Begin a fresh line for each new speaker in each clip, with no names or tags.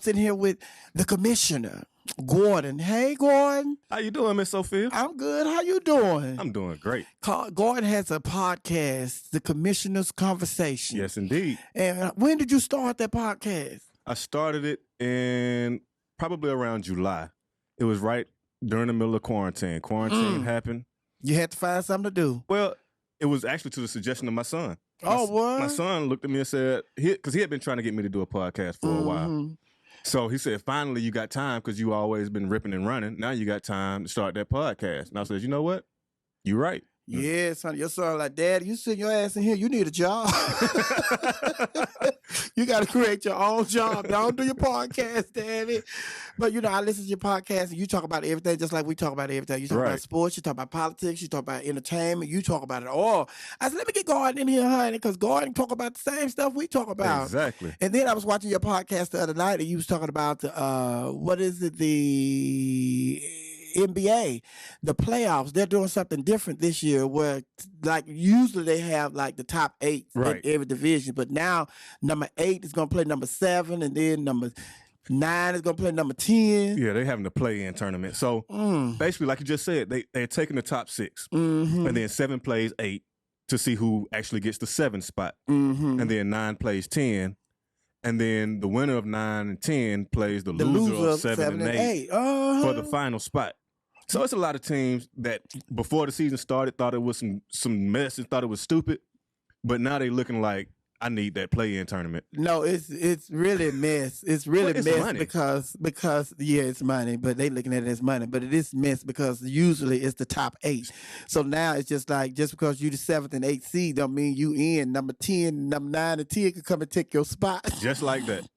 sitting here with the commissioner, Gordan. Hey, Gordan.
How you doing, Miss Sophia?
I'm good. How you doing?
I'm doing great.
Gordan has a podcast, The Commissioner's Conversation.
Yes, indeed.
And when did you start that podcast?
I started it in probably around July. It was right during the middle of quarantine. Quarantine happened.
You had to find something to do.
Well, it was actually to the suggestion of my son.
What?
My son looked at me and said, because he had been trying to get me to do a podcast for a while. So he said, finally, you got time because you always been ripping and running. Now you got time to start that podcast. And I said, you know what? You're right.
Yeah, son. Your son like, Dad, you sitting your ass in here. You need a job. You got to create your own job. Don't do your podcast, Daddy. But, I listen to your podcast and you talk about everything just like we talk about everything. You talk about sports, you talk about politics, you talk about entertainment, you talk about it all. I said, let me get Gordan in here, honey, because Gordan talk about the same stuff we talk about.
Exactly.
And then I was watching your podcast the other night and you was talking about the NBA, the playoffs. They're doing something different this year where like usually they have like the top 8 in every division, but now number 8 is going to play number 7 and then number 9 is going to play number 10.
Yeah, they're having the play-in tournament. So basically, like you just said, they're taking the top 6 and then 7 plays 8 to see who actually gets the 7th spot. And then 9 plays 10. And then the winner of 9 and 10 plays the loser of 7 and 8 for the final spot. So it's a lot of teams that before the season started thought it was some mess and thought it was stupid, but now they looking like I need that play-in tournament.
No, it's really a mess. It's really
it's
mess
money.
because yeah, it's money, but they looking at it as money. But it is mess because usually it's the top 8. So now it's just like just because you the 7th and 8th seed don't mean you in number 10, number 9 and 10 can come and take your spot.
Just like that.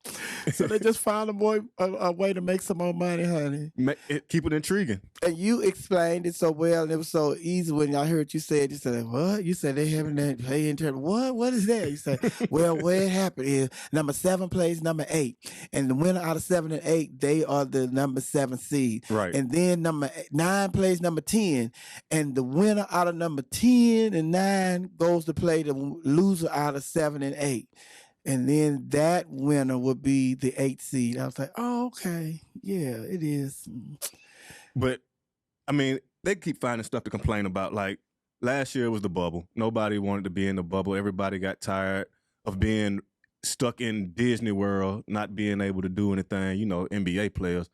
So they just found a way to make some more money, honey.
Keep it intriguing.
And you explained it so well, and it was so easy when I heard you say it. You said, what? You said they having that play-in tournament. What? What is that? You said, well, where it happened is number 7 plays number 8. And the winner out of 7 and 8, they are the number 7 seed.
Right.
And then number 9 plays number 10. And the winner out of number 10 and 9 goes to play the loser out of 7 and 8. And then that winner would be the 8th seed. I was like, oh, okay. Yeah, it is.
But, I mean, they keep finding stuff to complain about. Like, last year was the bubble. Nobody wanted to be in the bubble. Everybody got tired of being stuck in Disney World, not being able to do anything. NBA players.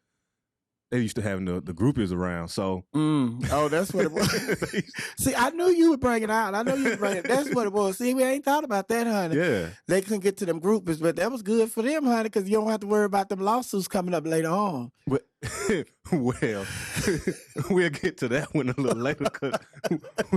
They used to having the groupies around, so.
Oh, that's what it was. See, I knew you would bring it out. That's what it was. See, we ain't thought about that, honey.
Yeah.
They couldn't get to them groupies, but that was good for them, honey, because you don't have to worry about them lawsuits coming up later on.
Well, we'll get to that one a little later, because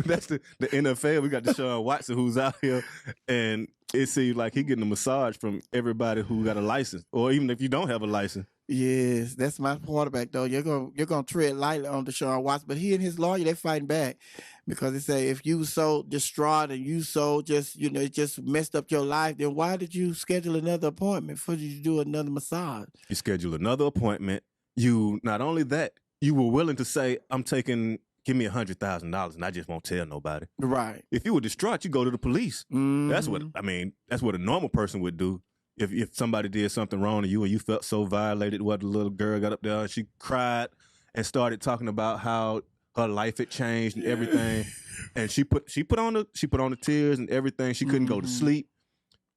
that's the NFL. We got Deshaun Watson who's out here, and it seems like he getting a massage from everybody who got a license, or even if you don't have a license.
Yes, that's my quarterback though. You're gonna tread lightly on Deshaun Watson, but he and his lawyer they fighting back because they say if you so distraught and you so just it just messed up your life, then why did you schedule another appointment for you to do another massage?
You schedule another appointment. You not only that, you were willing to say, give me $100,000 and I just won't tell nobody.
Right.
If you were distraught, you go to the police. That's what a normal person would do. If somebody did something wrong to you and you felt so violated, what the little girl got up there and she cried and started talking about how her life had changed and everything, and she put on the tears and everything. She couldn't go to sleep,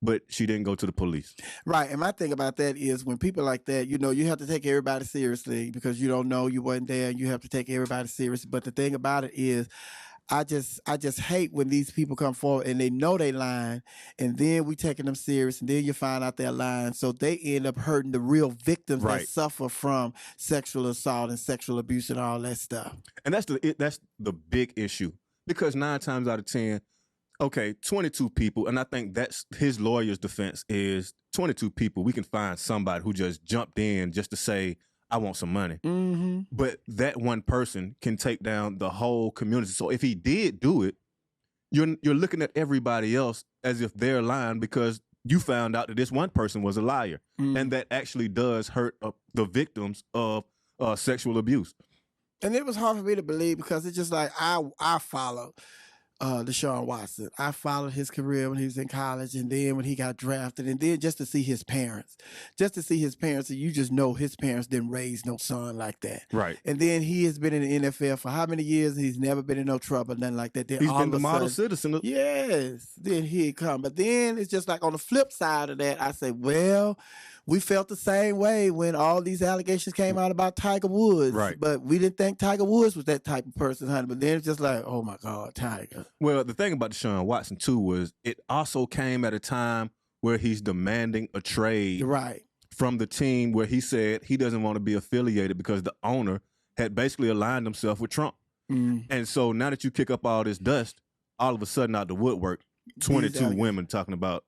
but she didn't go to the police. Right.
And my thing about that is when people like that, you have to take everybody seriously because you don't know, you wasn't there. You have to take everybody seriously. But the thing about it is, I just hate when these people come forward and they know they lying, and then we taking them serious, and then you find out they're lying. So they end up hurting the real victims that suffer from sexual assault and sexual abuse and all that stuff.
And that's the big issue, because 9 times out of 10, okay, 22 people, and I think that's his lawyer's defense is 22 people. We can find somebody who just jumped in just to say, I want some money. But that one person can take down the whole community. So if he did do it, you're looking at everybody else as if they're lying because you found out that this one person was a liar. And that actually does hurt the victims of sexual abuse.
And it was hard for me to believe because it's just like I follow Deshaun Watson. I followed his career when he was in college, and then when he got drafted, and then just to see his parents, and you just know his parents didn't raise no son like that.
Right.
And then he has been in the NFL for how many years? He's never been in no trouble, nothing like that. Then
He's
all
been
of
the
a
model
sudden,
citizen.
yes. Then he'd come. But then it's just like on the flip side of that, I say, well, we felt the same way when all these allegations came out about Tiger Woods.
Right.
But we didn't think Tiger Woods was that type of person, honey. But then it's just like, oh my God, Tiger.
Well, the thing about Deshaun Watson, too, was it also came at a time where he's demanding a trade
Right.
from the team where he said he doesn't want to be affiliated because the owner had basically aligned himself with Trump.
Mm.
And so now that you kick up all this dust, all of a sudden out the woodwork, 22 women talking about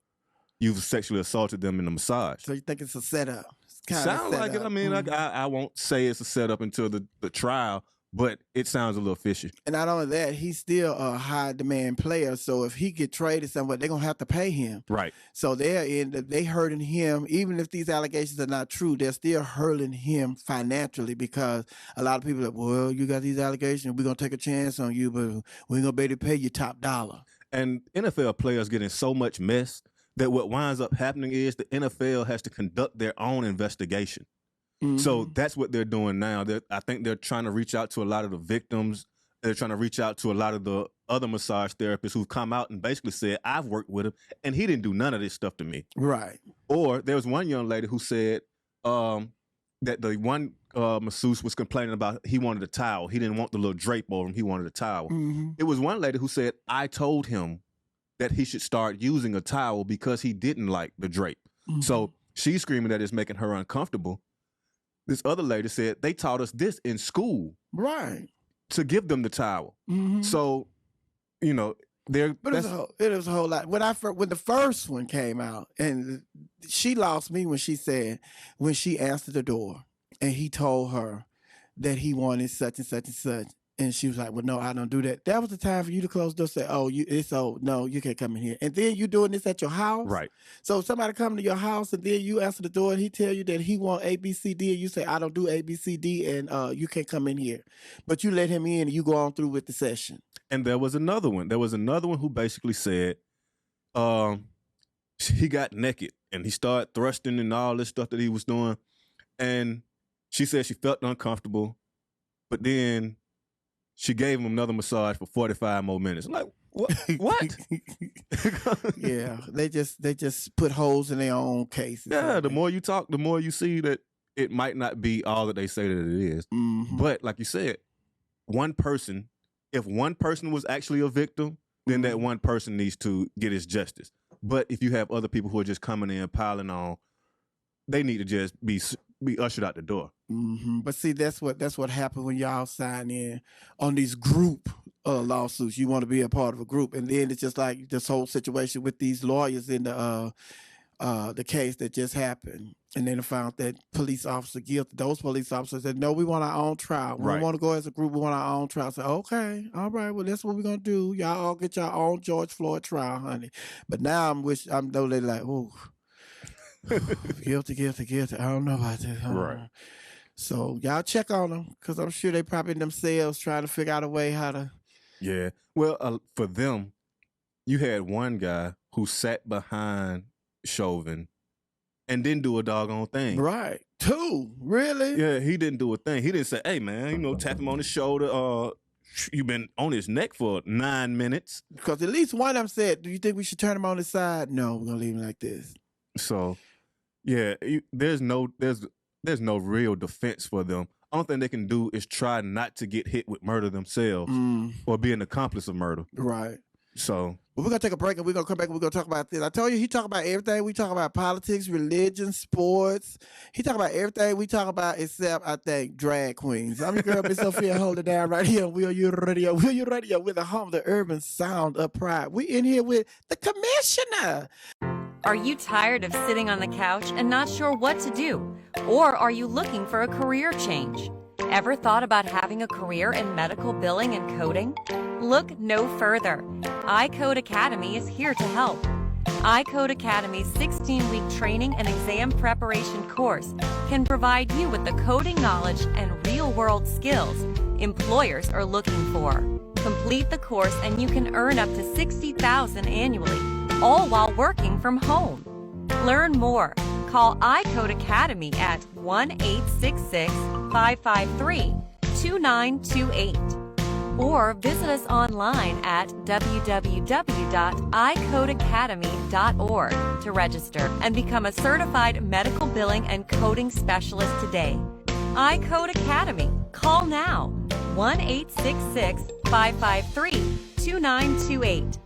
you've sexually assaulted them in the massage.
So you think it's a setup? It's kind
Sounds
of
like it. I mean, I won't say it's a setup until the trial, but it sounds a little fishy.
And not only that, he's still a high demand player. So if he get traded somewhere, they're gonna have to pay him.
Right.
So they hurting him. Even if these allegations are not true, they're still hurting him financially because a lot of people are like, well, you got these allegations, we're gonna take a chance on you, but we ain't gonna be able to pay you top dollar.
And NFL players get in so much mess that what winds up happening is the NFL has to conduct their own investigation.
Mm-hmm.
So that's what they're doing now. I think they're trying to reach out to a lot of the victims. They're trying to reach out to a lot of the other massage therapists who've come out and basically said, I've worked with him, and he didn't do none of this stuff to me.
Right.
Or there was one young lady who said that the one masseuse was complaining about he wanted a towel. He didn't want the little drape over him. He wanted a towel.
Mm-hmm.
It was one lady who said, I told him that he should start using a towel because he didn't like the drape.
Mm-hmm.
So she's screaming that it's making her uncomfortable. This other lady said, they taught us this in school.
Right.
To give them the towel.
Mm-hmm.
So, you know,
it was a whole lot. When the first one came out, and she lost me when she answered the door, and he told her that he wanted such and such and such. And she was like, well, no, I don't do that. That was the time for you to close the door, say, no, you can't come in here. And then you doing this at your house.
Right.
So if somebody come to your house and then you answer the door and he tell you that he want A, B, C, D, and you say, I don't do A, B, C, D, and you can't come in here. But you let him in and you go on through with the session.
And there was another one. There was another one who basically said he got naked and he started thrusting and all this stuff that he was doing. And she said she felt uncomfortable, but then she gave him another massage for 45 more minutes. I'm like, what?
Yeah, they just put holes in their own cases.
Yeah, the more you talk, the more you see that it might not be all that they say that it is.
Mm-hmm.
But like you said, if one person was actually a victim, then that one person needs to get his justice. But if you have other people who are just coming in, piling on, they need to just be ushered out the door.
Mm-hmm. But see, that's what happened when y'all sign in on these group lawsuits. You want to be a part of a group, and then it's just like this whole situation with these lawyers in the case that just happened, and then found that police officer guilty. Those police officers said, "No, we want our own trial. We
Right.
don't want to go as a group. We want our own trial." I said, "Okay, all right. Well, that's what we're gonna do. Y'all all get your own George Floyd trial, honey." But now I'm though they're like, "Oh." Guilty. I don't know about this.
Right.
So y'all check on them because I'm sure they probably themselves trying to figure out a way how to.
Yeah. Well, for them, you had one guy who sat behind Chauvin and didn't do a doggone thing.
Right. Two. Really?
Yeah, he didn't do a thing. He didn't say, hey, man, tap him on the shoulder. You've been on his neck for 9 minutes.
Because at least one of them said, do you think we should turn him on his side? No, we're going to leave him like this.
So, yeah, there's no real defense for them. Only thing they can do is try not to get hit with murder themselves or be an accomplice of murder.
Right.
So,
we're going to take a break and we're going to come back and we're going to talk about this. I told you he talk about everything. We talk about politics, religion, sports. He talk about everything we talk about except, I think, drag queens. I'm your girl, Miss Sophia, hold it down right here on WERUradio. WERUradio, we're the home of the urban sound of pride. We in here with the commissioner.
Are you tired of sitting on the couch and not sure what to do? Or are you looking for a career change? Ever thought about having a career in medical billing and coding? Look no further. iCode Academy is here to help. iCode Academy's 16-week training and exam preparation course can provide you with the coding knowledge and real-world skills employers are looking for. Complete the course and you can earn up to $60,000 annually, all while working from home. Learn more. Call iCode Academy at 1-866-553-2928 or visit us online at www.icodeacademy.org to register and become a certified medical billing and coding specialist today. iCode Academy. Call now. 1-866-553-2928.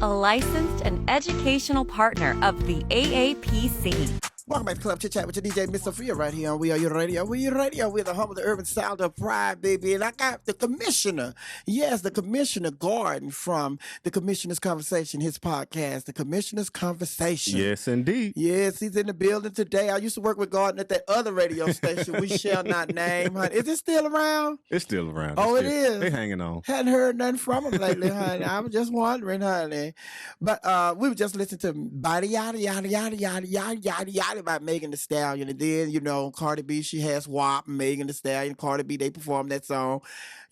A licensed and educational partner of the AAPC.
Welcome back to Club Chit Chat with your DJ, Miss Sophia, right here on WERUradio. WERUradio, we're the home of the urban sound of pride, baby. And I got the commissioner. Yes, the Commissioner Gordan from the Commissioner's Conversation, his podcast, the Commissioner's Conversation.
Yes, indeed.
Yes, he's in the building today. I used to work with Gordan at that other radio station we shall not name, honey. Is it still around?
It's still around.
Oh, it is?
They hanging on.
Hadn't heard nothing from him lately, honey. I was just wondering, honey. But we were just listening to yada, yada, yada, yada, yada, yada, yada, yada about Megan Thee Stallion. And then, Cardi B, she has WAP, Megan Thee Stallion, Cardi B, they performed that song,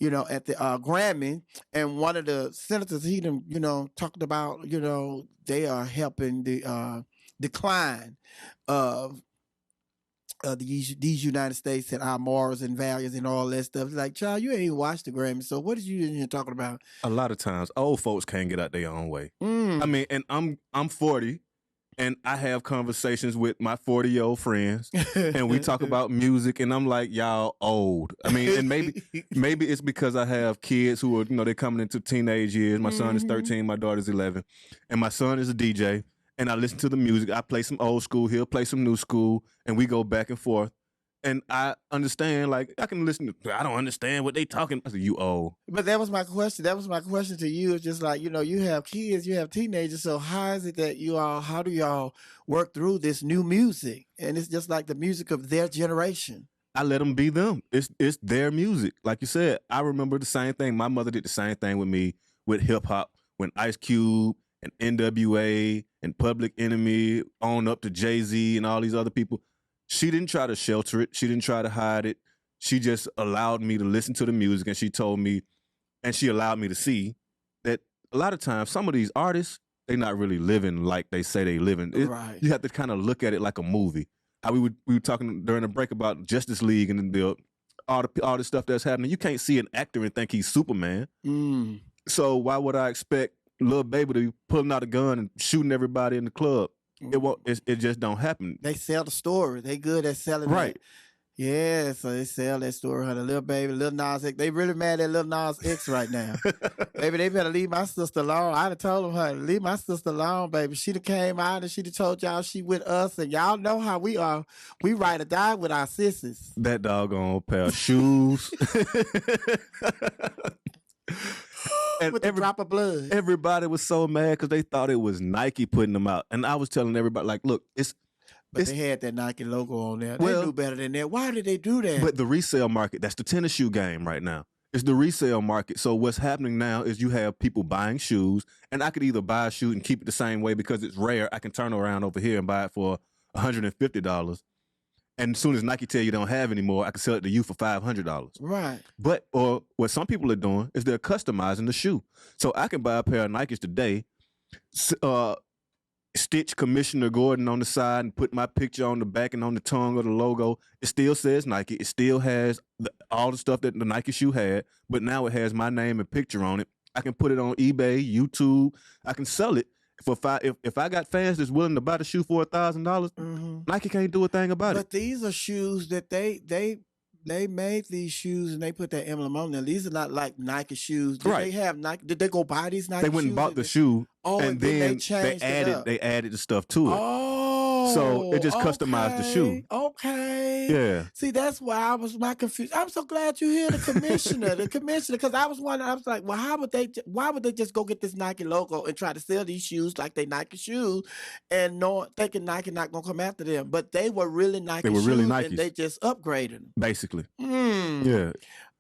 at the Grammy. And one of the senators, he talked about, they are helping the decline of these United States and our morals and values and all that stuff. It's like, child, you ain't even watched the Grammy, so what is you in here talking about?
A lot of times, old folks can't get out their own way. I mean, and I'm 40, and I have conversations with my 40-year-old friends, and we talk about music, and I'm like, y'all old. I mean, and maybe it's because I have kids who are, they're coming into teenage years. My son is 13, my daughter's 11, and my son is a DJ. And I listen to the music. I play some old school. He'll play some new school. And we go back and forth. And I understand, I can listen to, I don't understand what they talking. I said, you old.
But that was my question. That was my question to you. It's just like, you have kids, you have teenagers. So how is it that how do y'all work through this new music? And it's just like the music of their generation.
I let them be them. It's their music. Like you said, I remember the same thing. My mother did the same thing with me with hip hop when Ice Cube and NWA and Public Enemy on up to Jay-Z and all these other people. She didn't try to shelter it. She didn't try to hide it. She just allowed me to listen to the music, and she told me, and she allowed me to see that a lot of times some of these artists, they're not really living like they say they living.
Right.
You have to kind of look at it like a movie. How we were talking during the break about Justice League and all the stuff that's happening. You can't see an actor and think he's Superman. So why would I expect Lil Baby to be pulling out a gun and shooting everybody in the club? It just don't happen.
They sell the story. They good at selling
right.
That. Yeah, so they sell that story, honey. Lil Baby, Lil Nas X. They really mad at Lil Nas X right now. Baby, they better leave my sister alone. I done told them, honey, leave my sister alone, baby. She done came out and she done told y'all she with us, and y'all know how we are. We ride or die with our sisters.
That doggone pair of shoes.
And with a drop of blood.
Everybody was so mad because they thought it was Nike putting them out. And I was telling everybody, like, look,
But they had that Nike logo on there. They knew better than that. Why did they do that?
But the resale market, that's the tennis shoe game right now. It's the resale market. So what's happening now is you have people buying shoes, and I could either buy a shoe and keep it the same way because it's rare. I can turn around over here and buy it for $150. And as soon as Nike tell you don't have anymore, I can sell it to you for $500.
Right.
But, or what some people are doing is they're customizing the shoe. So I can buy a pair of Nikes today, stitch Commissioner Gordan on the side and put my picture on the back and on the tongue of the logo. It still says Nike. It still has all the stuff that the Nike shoe had, but now it has my name and picture on it. I can put it on eBay, YouTube. I can sell it. If I got fans that's willing to buy the shoe for $1,000, Nike can't do a thing about it.
But these are shoes that they made these shoes and they put that emblem on them. These are not like Nike shoes. Did they have Nike? Did they go buy these Nike shoes?
They went and bought the shoe, and then
they
added the stuff to it.
Oh,
so it just customized the shoe.
Okay.
Yeah.
See, that's why I was confused. I'm so glad you hear the commissioner, because I was wondering. I was like, well, why would they just go get this Nike logo and try to sell these shoes like they Nike shoes, and thinking Nike not gonna come after them? But they were really Nike.
They were really Nikes,
and they just upgraded them.
Basically. Yeah.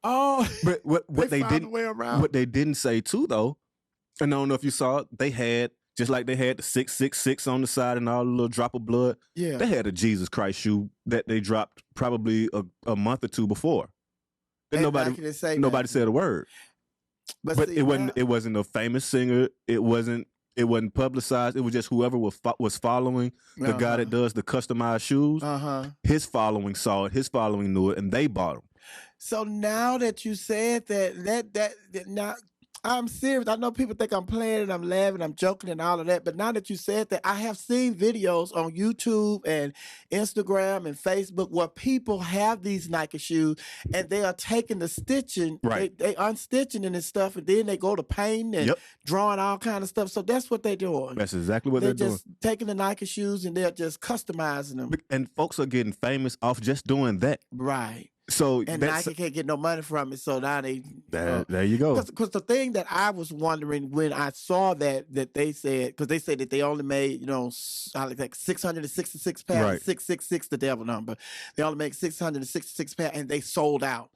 Oh,
but what they didn't say too though, and I don't know if you saw it, they had, just like they had the 666 on the side and all the little drop of blood.
Yeah.
They had a Jesus Christ shoe that they dropped probably a month or two before. And nobody said a word. But
see,
it wasn't a famous singer. It wasn't publicized. It was just whoever was following the guy that does the customized shoes. His following saw it. His following knew it, and they bought them.
So now that you said that now I'm serious. I know people think I'm playing and I'm laughing, I'm joking and all of that. But now that you said that, I have seen videos on YouTube and Instagram and Facebook where people have these Nike shoes and they are taking the stitching,
right?
They unstitching and stuff, and then they go to painting and drawing all kind of stuff. So that's what they're doing.
That's exactly what they're doing.
Just taking the Nike shoes and they're just customizing them.
And folks are getting famous off just doing that.
Right.
So
and Nike can't get no money from it, so now they
there you go.
Because the thing that I was wondering when I saw that they said, because they said that they only made like 666 pounds,
right.
666 the devil number. They only made 666 pounds, and they sold out.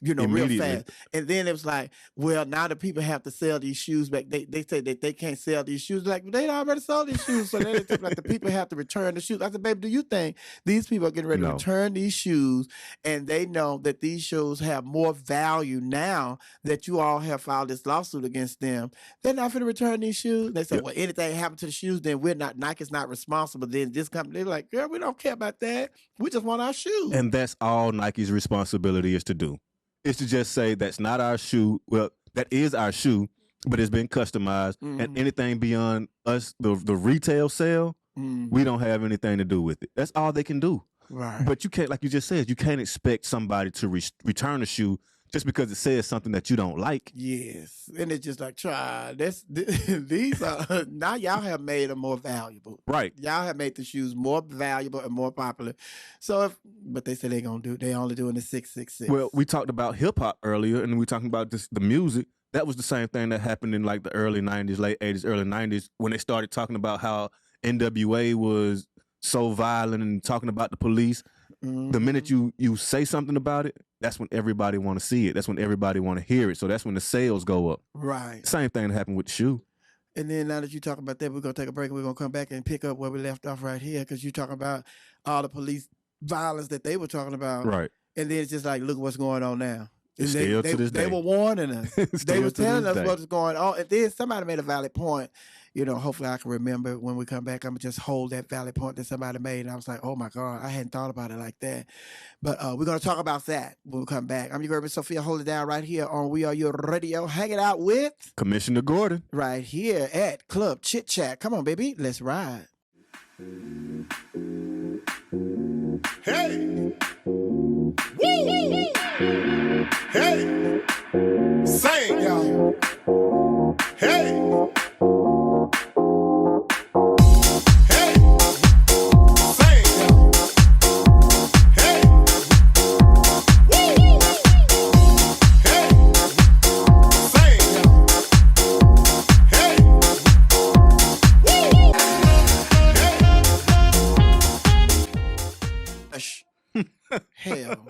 Real fast. And then it was like, well, now the people have to sell these shoes back. They say that they can't sell these shoes. Like, they already sold these shoes. So then it's like the people have to return the shoes. I said, baby, do you think these people are getting ready to return these shoes, and they know that these shoes have more value now that you all have filed this lawsuit against them? They're not going to return these shoes. They say, well, anything happened to the shoes, then Nike's not responsible. Then this company, they're like, girl, we don't care about that. We just want our shoes.
And that's all Nike's responsibility is to do. Is to just say that's not our shoe. Well, that is our shoe, but it's been customized. And anything beyond us, the retail sale, we don't have anything to do with it. That's all they can do.
Right.
But you can't, like you just said, you can't expect somebody to return a shoe just because it says something that you don't like.
Yes. And it's just like, try this. These are, now y'all have made them more valuable.
Right.
Y'all have made the shoes more valuable and more popular. So but they say they only doing the 666.
Well, we talked about hip hop earlier, and we talking about the music. That was the same thing that happened in like the early 90s, late 80s, early 90s, when they started talking about how NWA was so violent and talking about the police. The minute you say something about it, that's when everybody want to see it. That's when everybody want to hear it. So that's when the sales go up.
Right.
Same thing that happened with the shoe.
And then now that you talk about that, we're going to take a break and we're going to come back and pick up where we left off right here, because you're talking about all the police violence that they were talking about.
Right.
And then it's just like, look what's going on now.
Still to this day.
They were warning us. They were telling us what was going on. And then somebody made a valid point. Hopefully I can remember when we come back. I'm going to just hold that valid point that somebody made. And I was like, oh, my God, I hadn't thought about it like that. But we're going to talk about that when we come back. I'm your girl, Miss Sophia. Hold it down right here on WERUradio. Hang it out with
Commissioner Gordan.
Right here at Club Chit Chat. Come on, baby. Let's ride.
Hey! Woo! Hey! Sing, y'all. Hey! Hey! Sing, y'all. Hey! Woo! Hey! Sing, y'all. Hey! Woo! Hey!
Hell.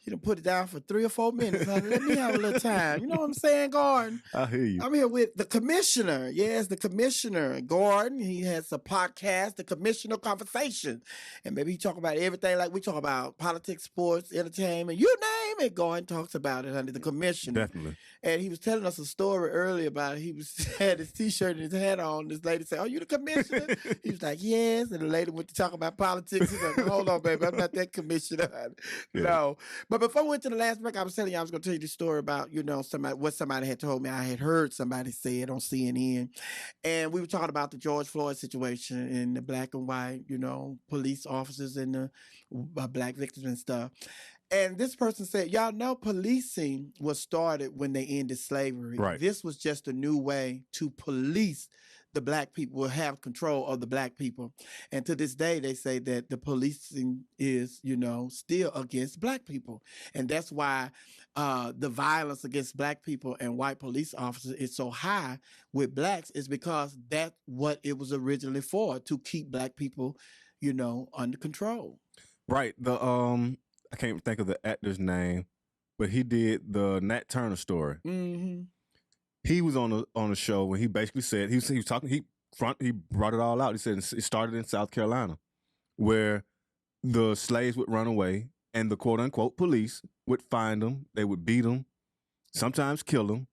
You done put it down for 3 or 4 minutes, honey. Let me have a little time. You know what I'm saying, Gordan?
I hear you.
I'm here with the commissioner. Yes, the commissioner, Gordan. He has a podcast, The Commissioner Conversation. And maybe he talk about everything like we talk about politics, sports, entertainment. You name it, Gordan talks about it, honey, the commissioner.
Definitely.
And he was telling us a story earlier about it. He had his T-shirt and his hat on. This lady said, "Oh, you the commissioner?" He was like, "Yes." And the lady went to talk about politics. He's like, "Hold on, baby. I'm not that commissioner." Yeah. No. But before we went to the last break, I was telling you I was going to tell you the story about, what somebody had told me. I had heard somebody say it on CNN. And we were talking about the George Floyd situation and the black and white, police officers and the black victims and stuff. And this person said, y'all know policing was started when they ended slavery.
Right.
This was just a new way to police the black people, will have control of the black people. And to this day, they say that the policing is, still against black people. And that's why the violence against black people and white police officers is so high with blacks, is because that's what it was originally for, to keep black people, under control.
Right. I can't think of the actor's name, but he did the Nat Turner story.
Mm-hmm.
He was on a show when he basically said he was talking. He brought it all out. He said it started in South Carolina, where the slaves would run away and the quote unquote police would find them, they would beat them, sometimes kill them,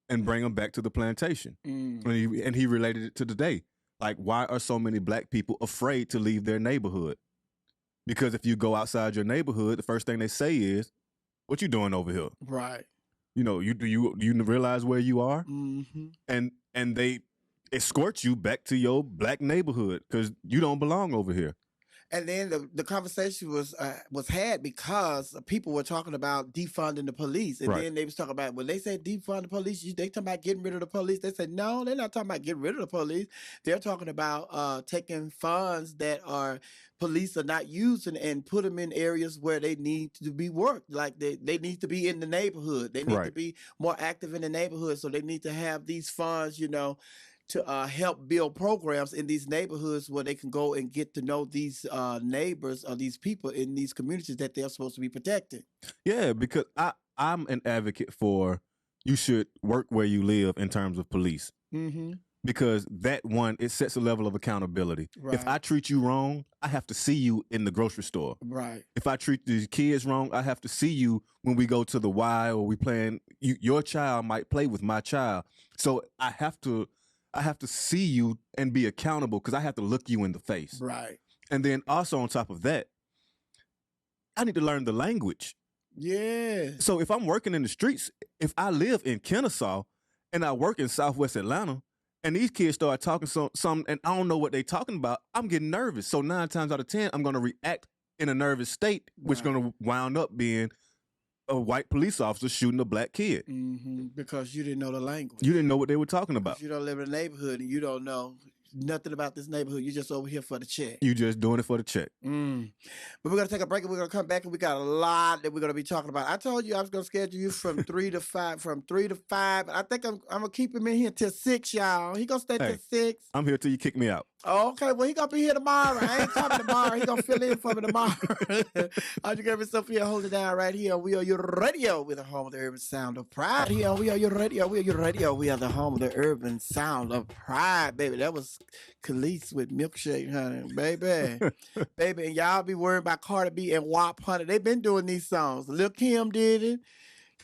and bring them back to the plantation. And he related it to today. Like, why are so many black people afraid to leave their neighborhood? Because if you go outside your neighborhood, the first thing they say is, "What you doing over here?"
Right.
You know, you realize where you are?
Mm-hmm.
And they escort you back to your black neighborhood because you don't belong over here.
And then the conversation was had because people were talking about defunding the police. And then they was talking about, when they said defund the police, they talking about getting rid of the police. They said, no, they're not talking about getting rid of the police. They're talking about taking funds that police are not using and put them in areas where they need to be worked. Like they need to be in the neighborhood. They need to be more active in the neighborhood. So they need to have these funds, to help build programs in these neighborhoods where they can go and get to know these neighbors or these people in these communities that they're supposed to be protecting.
Yeah, because I'm an advocate for you should work where you live in terms of police.
Mm-hmm.
Because that one, it sets a level of accountability.
Right.
If I treat you wrong, I have to see you in the grocery store.
Right.
If I treat these kids wrong, I have to see you when we go to the Y or we playing. Your child might play with my child. So I have to see you and be accountable because I have to look you in the face.
Right.
And then also on top of that, I need to learn the language.
Yeah.
So if I'm working in the streets, if I live in Kennesaw and I work in Southwest Atlanta and these kids start talking some and I don't know what they're talking about, I'm getting nervous. So 9 times out of 10, I'm going to react in a nervous state, which is going to wound up being a white police officer shooting a black kid.
Mm-hmm. Because you didn't know the language.
You didn't know what they were talking about.
You don't live in a neighborhood and you don't know nothing about this neighborhood. You're just over here for the check.
You just doing it for the check.
But we're going to take a break and we're going to come back and we got a lot that we're going to be talking about. I told you I was going to schedule you from 3 to 5, I think I'm going to keep him in here till 6, y'all. He going to stay till 6.
I'm here till you kick me out.
Okay, well, he going to be here tomorrow. I ain't coming tomorrow. He going to fill in for me tomorrow. I'm just going to Sophia, hold it down right here. We are your radio. We're the home of the urban sound of pride. Here, we are your radio. We are your radio. We are the home of the urban sound of pride, baby. That was Khalees with Milkshake, honey, baby. Baby, and y'all be worried about Cardi B and WAP, honey. They've been doing these songs. Lil' Kim did it.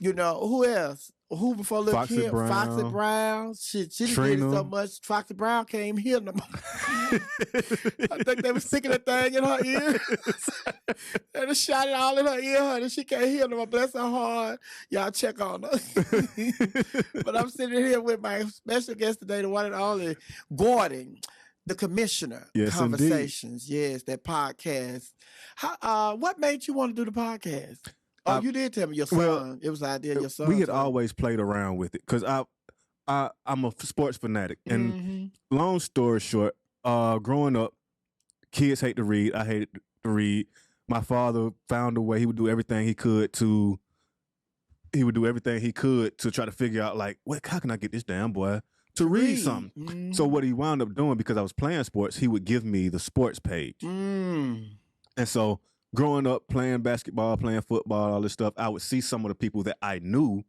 Who else? Who before Lil' Kim? Foxy Brown. She did it so much. Foxy Brown came here no more. I think they were sticking a thing in her ear. And they shot it all in her ear, honey. She can't hear no more. Bless her heart. Y'all check on her. But I'm sitting here with my special guest today, the one and only Gordan, the commissioner.
Yes,
Conversations.
indeed.
Yes, that podcast. What made you want to do the podcast? Oh, you did tell me your son.
Well,
it was the idea of your son.
We had always played around with it because I'm a sports fanatic. And long story short, growing up, kids hate to read. I hated to read. My father found a way. He would do everything he could to try to figure out, like, how can I get this damn boy to read something? So what he wound up doing, because I was playing sports, he would give me the sports page. And so growing up, playing basketball, playing football, all this stuff, I would see some of the people that I knew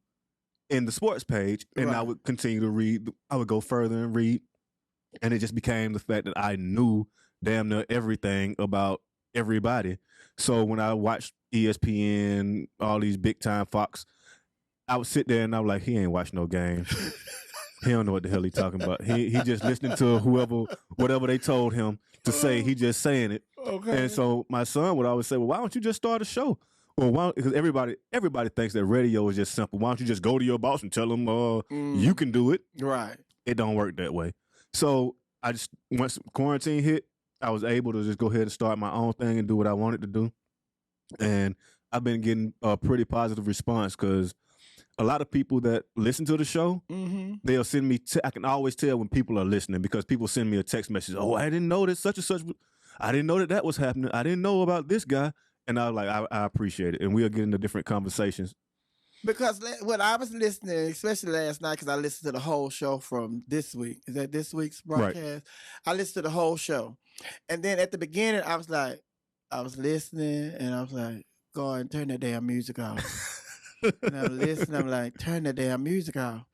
in the sports page, and I would continue to read. I would go further and read, and it just became the fact that I knew damn near everything about everybody. So when I watched ESPN, all these big time Fox, I would sit there and I was like, he ain't watch no games. He don't know what the hell he talking about. He just listening to whatever they told him to say. He just saying it. Okay. And so my son would always say, well, why don't you just start a show? Well, because everybody thinks that radio is just simple. Why don't you just go to your boss and tell him you can do it?
Right.
It don't work that way. So I just, once quarantine hit, I was able to just go ahead and start my own thing and do what I wanted to do. And I've been getting a pretty positive response because a lot of people that listen to the show, they'll send me, I can always tell when people are listening because people send me a text message. Oh, I didn't know that such and such, I didn't know that was happening. I didn't know about this guy. And I was like, I appreciate it. And we'll get into different conversations.
Because when I was listening, especially last night, because I listened to the whole show from this week. Is that this week's broadcast? Right. I listened to the whole show. And then at the beginning, I was listening and I was like, go ahead and turn that damn music off. And I'm listening, I'm like, turn that damn music off.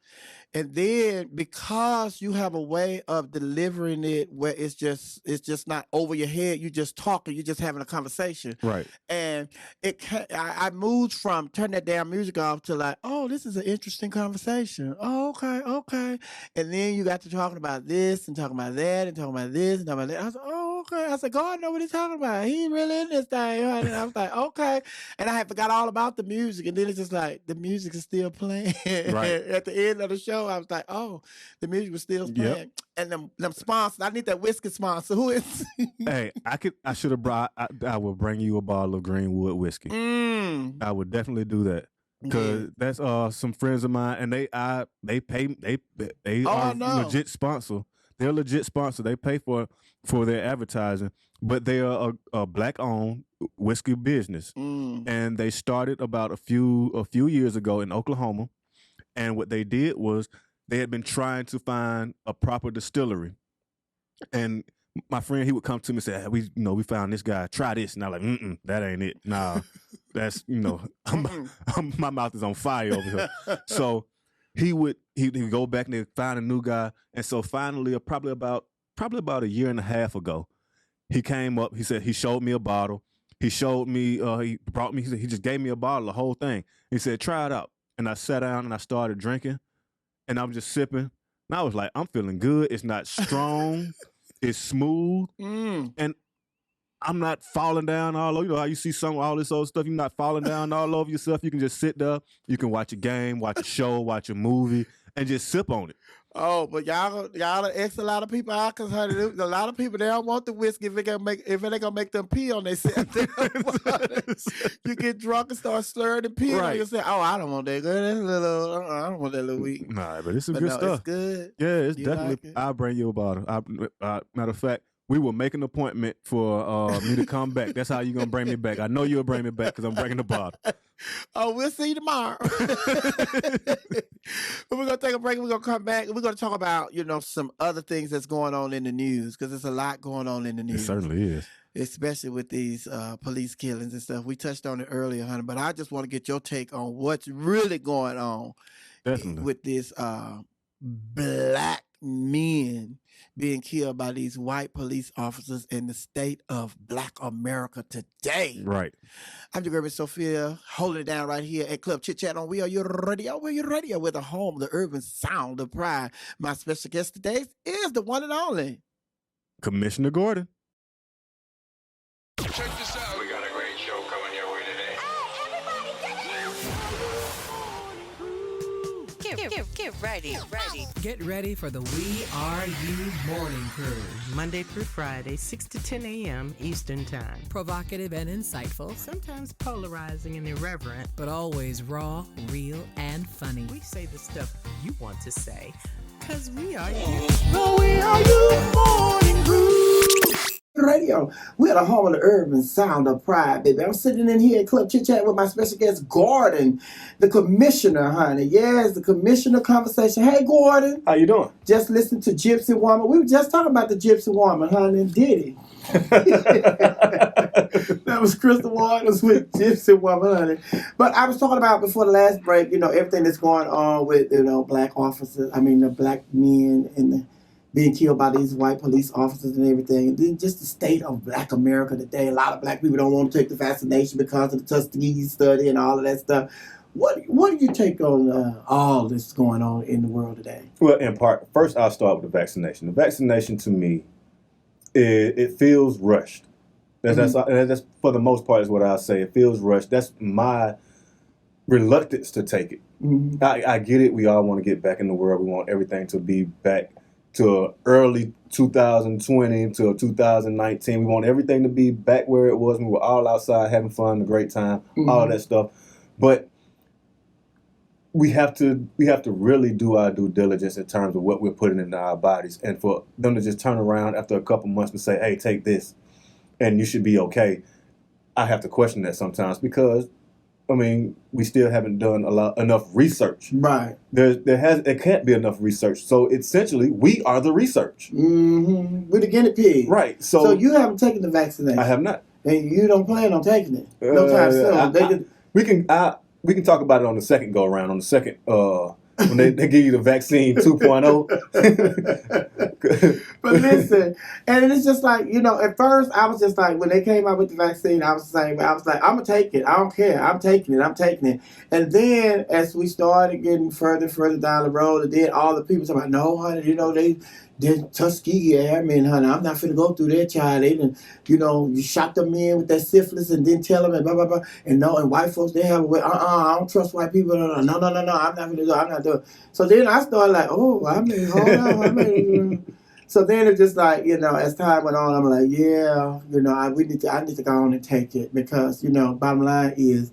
And then because you have a way of delivering it where it's just not over your head, you just talking, you just having a conversation.
Right.
And I moved from turn that damn music off to like, oh, this is an interesting conversation. Oh, okay. And then you got to talking about this and talking about that and talking about this and talking about that. I was like, oh, okay. I said, God know what he's talking about. He really in this thing. And I was like, okay. And I had forgot all about the music. And then it's just like the music is still playing.
Right.
At the end of the show, I was like, oh, the music was still playing.
Yep.
And them sponsors, I need that whiskey sponsor. Who is?
Hey, I should have brought. I will bring you a bottle of Greenwood whiskey. I would definitely do that because that's some friends of mine, and they are legit sponsor. They're a legit sponsor. They pay for their advertising, but they are a black-owned whiskey business, and they started about a few years ago in Oklahoma. And what they did was they had been trying to find a proper distillery, and my friend, he would come to me and say, we found this guy. Try this. And I'm like, that ain't it. Nah, that's, my mouth is on fire over here. So he'd go back and they'd find a new guy. And so finally, probably about a year and a half ago, he came up. He said, he showed me a bottle. He showed me, he brought me, he just gave me a bottle, the whole thing. He said, try it out. And I sat down and I started drinking. And I'm just sipping. And I was like, I'm feeling good. It's not strong. It's smooth, and I'm not falling down all over. You know how you see all this old stuff, you're not falling down all over yourself. You can just sit there. You can watch a game, watch a show, watch a movie, and just sip on it.
Oh, but y'all ask a lot of people out because a lot of people, they don't want the whiskey if it ain't gonna make them pee on themselves. You get drunk and start slurring and peeing on yourself. Oh, I don't want that. I don't want that little weak.
Nah, but it's some good stuff.
It's good.
Yeah, it's definitely. Like I'll bring you a bottle. Matter of fact, we will make an appointment for me to come back. That's how you're gonna bring me back. I know you'll bring me back because I'm bringing the bottle.
Oh, we'll see you tomorrow. But we're gonna take a break. We're gonna come back and we're gonna talk about some other things that's going on in the news because there's a lot going on in the news.
It certainly is,
especially with these police killings and stuff. We touched on it earlier, honey, but I just want to get your take on what's really going on.
Definitely.
With this black men being killed by these white police officers in the state of Black America today.
Right.
I'm your girl, Sophia, holding it down right here at Club Chit Chat on WERUradio, with the home, the urban sound of pride. My special guest today is the one and only
Commissioner Gordan.
Check this out.
We got a great show coming your way today.
Get ready.
Get ready for the We Are You Morning Crew.
Monday through Friday, 6 to 10 a.m. Eastern Time.
Provocative and insightful,
Sometimes polarizing and irreverent.
but always raw, real, and funny.
We say the stuff you want to say, because we are you.
The We Are You Morning Crew. Radio. We're the home of the urban sound of pride, baby. I'm sitting in here at Club Chit Chat with my special guest, Gordan, the commissioner, honey. Yes, the commissioner conversation. Hey, Gordan.
How you doing?
Just listen to Gypsy Woman. We were just talking about the Gypsy Woman, honey. Diddy. That was Crystal Waters with Gypsy Woman, honey. But I was talking about before the last break, everything that's going on with, black officers. The black men and being killed by these white police officers and everything. And then just the state of Black America today. A lot of black people don't want to take the vaccination because of the Tuskegee study and all of that stuff. What do you take on all this going on in the world today?
Well, in part, first I'll start with the vaccination. The vaccination to me, it feels rushed. That's for the most part is what I'll say. It feels rushed. That's my reluctance to take it. Mm-hmm. I get it. We all want to get back in the world. We want everything to be back to early 2020 to 2019. We want everything to be back where it was. We were all outside having fun, a great time, all of that stuff. But we have to really do our due diligence in terms of what we're putting into our bodies. And for them to just turn around after a couple months and say, hey, take this and you should be okay. I have to question that sometimes because we still haven't done enough research. Right. There can't be enough research. So essentially, we are the research. Mm-hmm. We're the guinea pig. Right. So you haven't taken the vaccination. I have not. And you don't plan on taking it no time soon. We can talk about it on the second go around, on the second when they give you the vaccine 2.0.
But listen, and it's just like, at first I was just like, when they came out with the vaccine, I was saying, I'm gonna take it. I don't care. I'm taking it. And then as we started getting further and further down the road, and then all the people talking about, no, honey, they're Tuskegee Airmen, honey. I'm not finna go through their child. They done, you shot them in with that syphilis and didn't tell them and blah, blah, blah. And white folks, they have a way, I don't trust white people. No, I'm not finna do it. I'm not doing it. So then I started like, hold on. So then it's just like, as time went on, I'm like, yeah, I need to go on and take it because, bottom line is,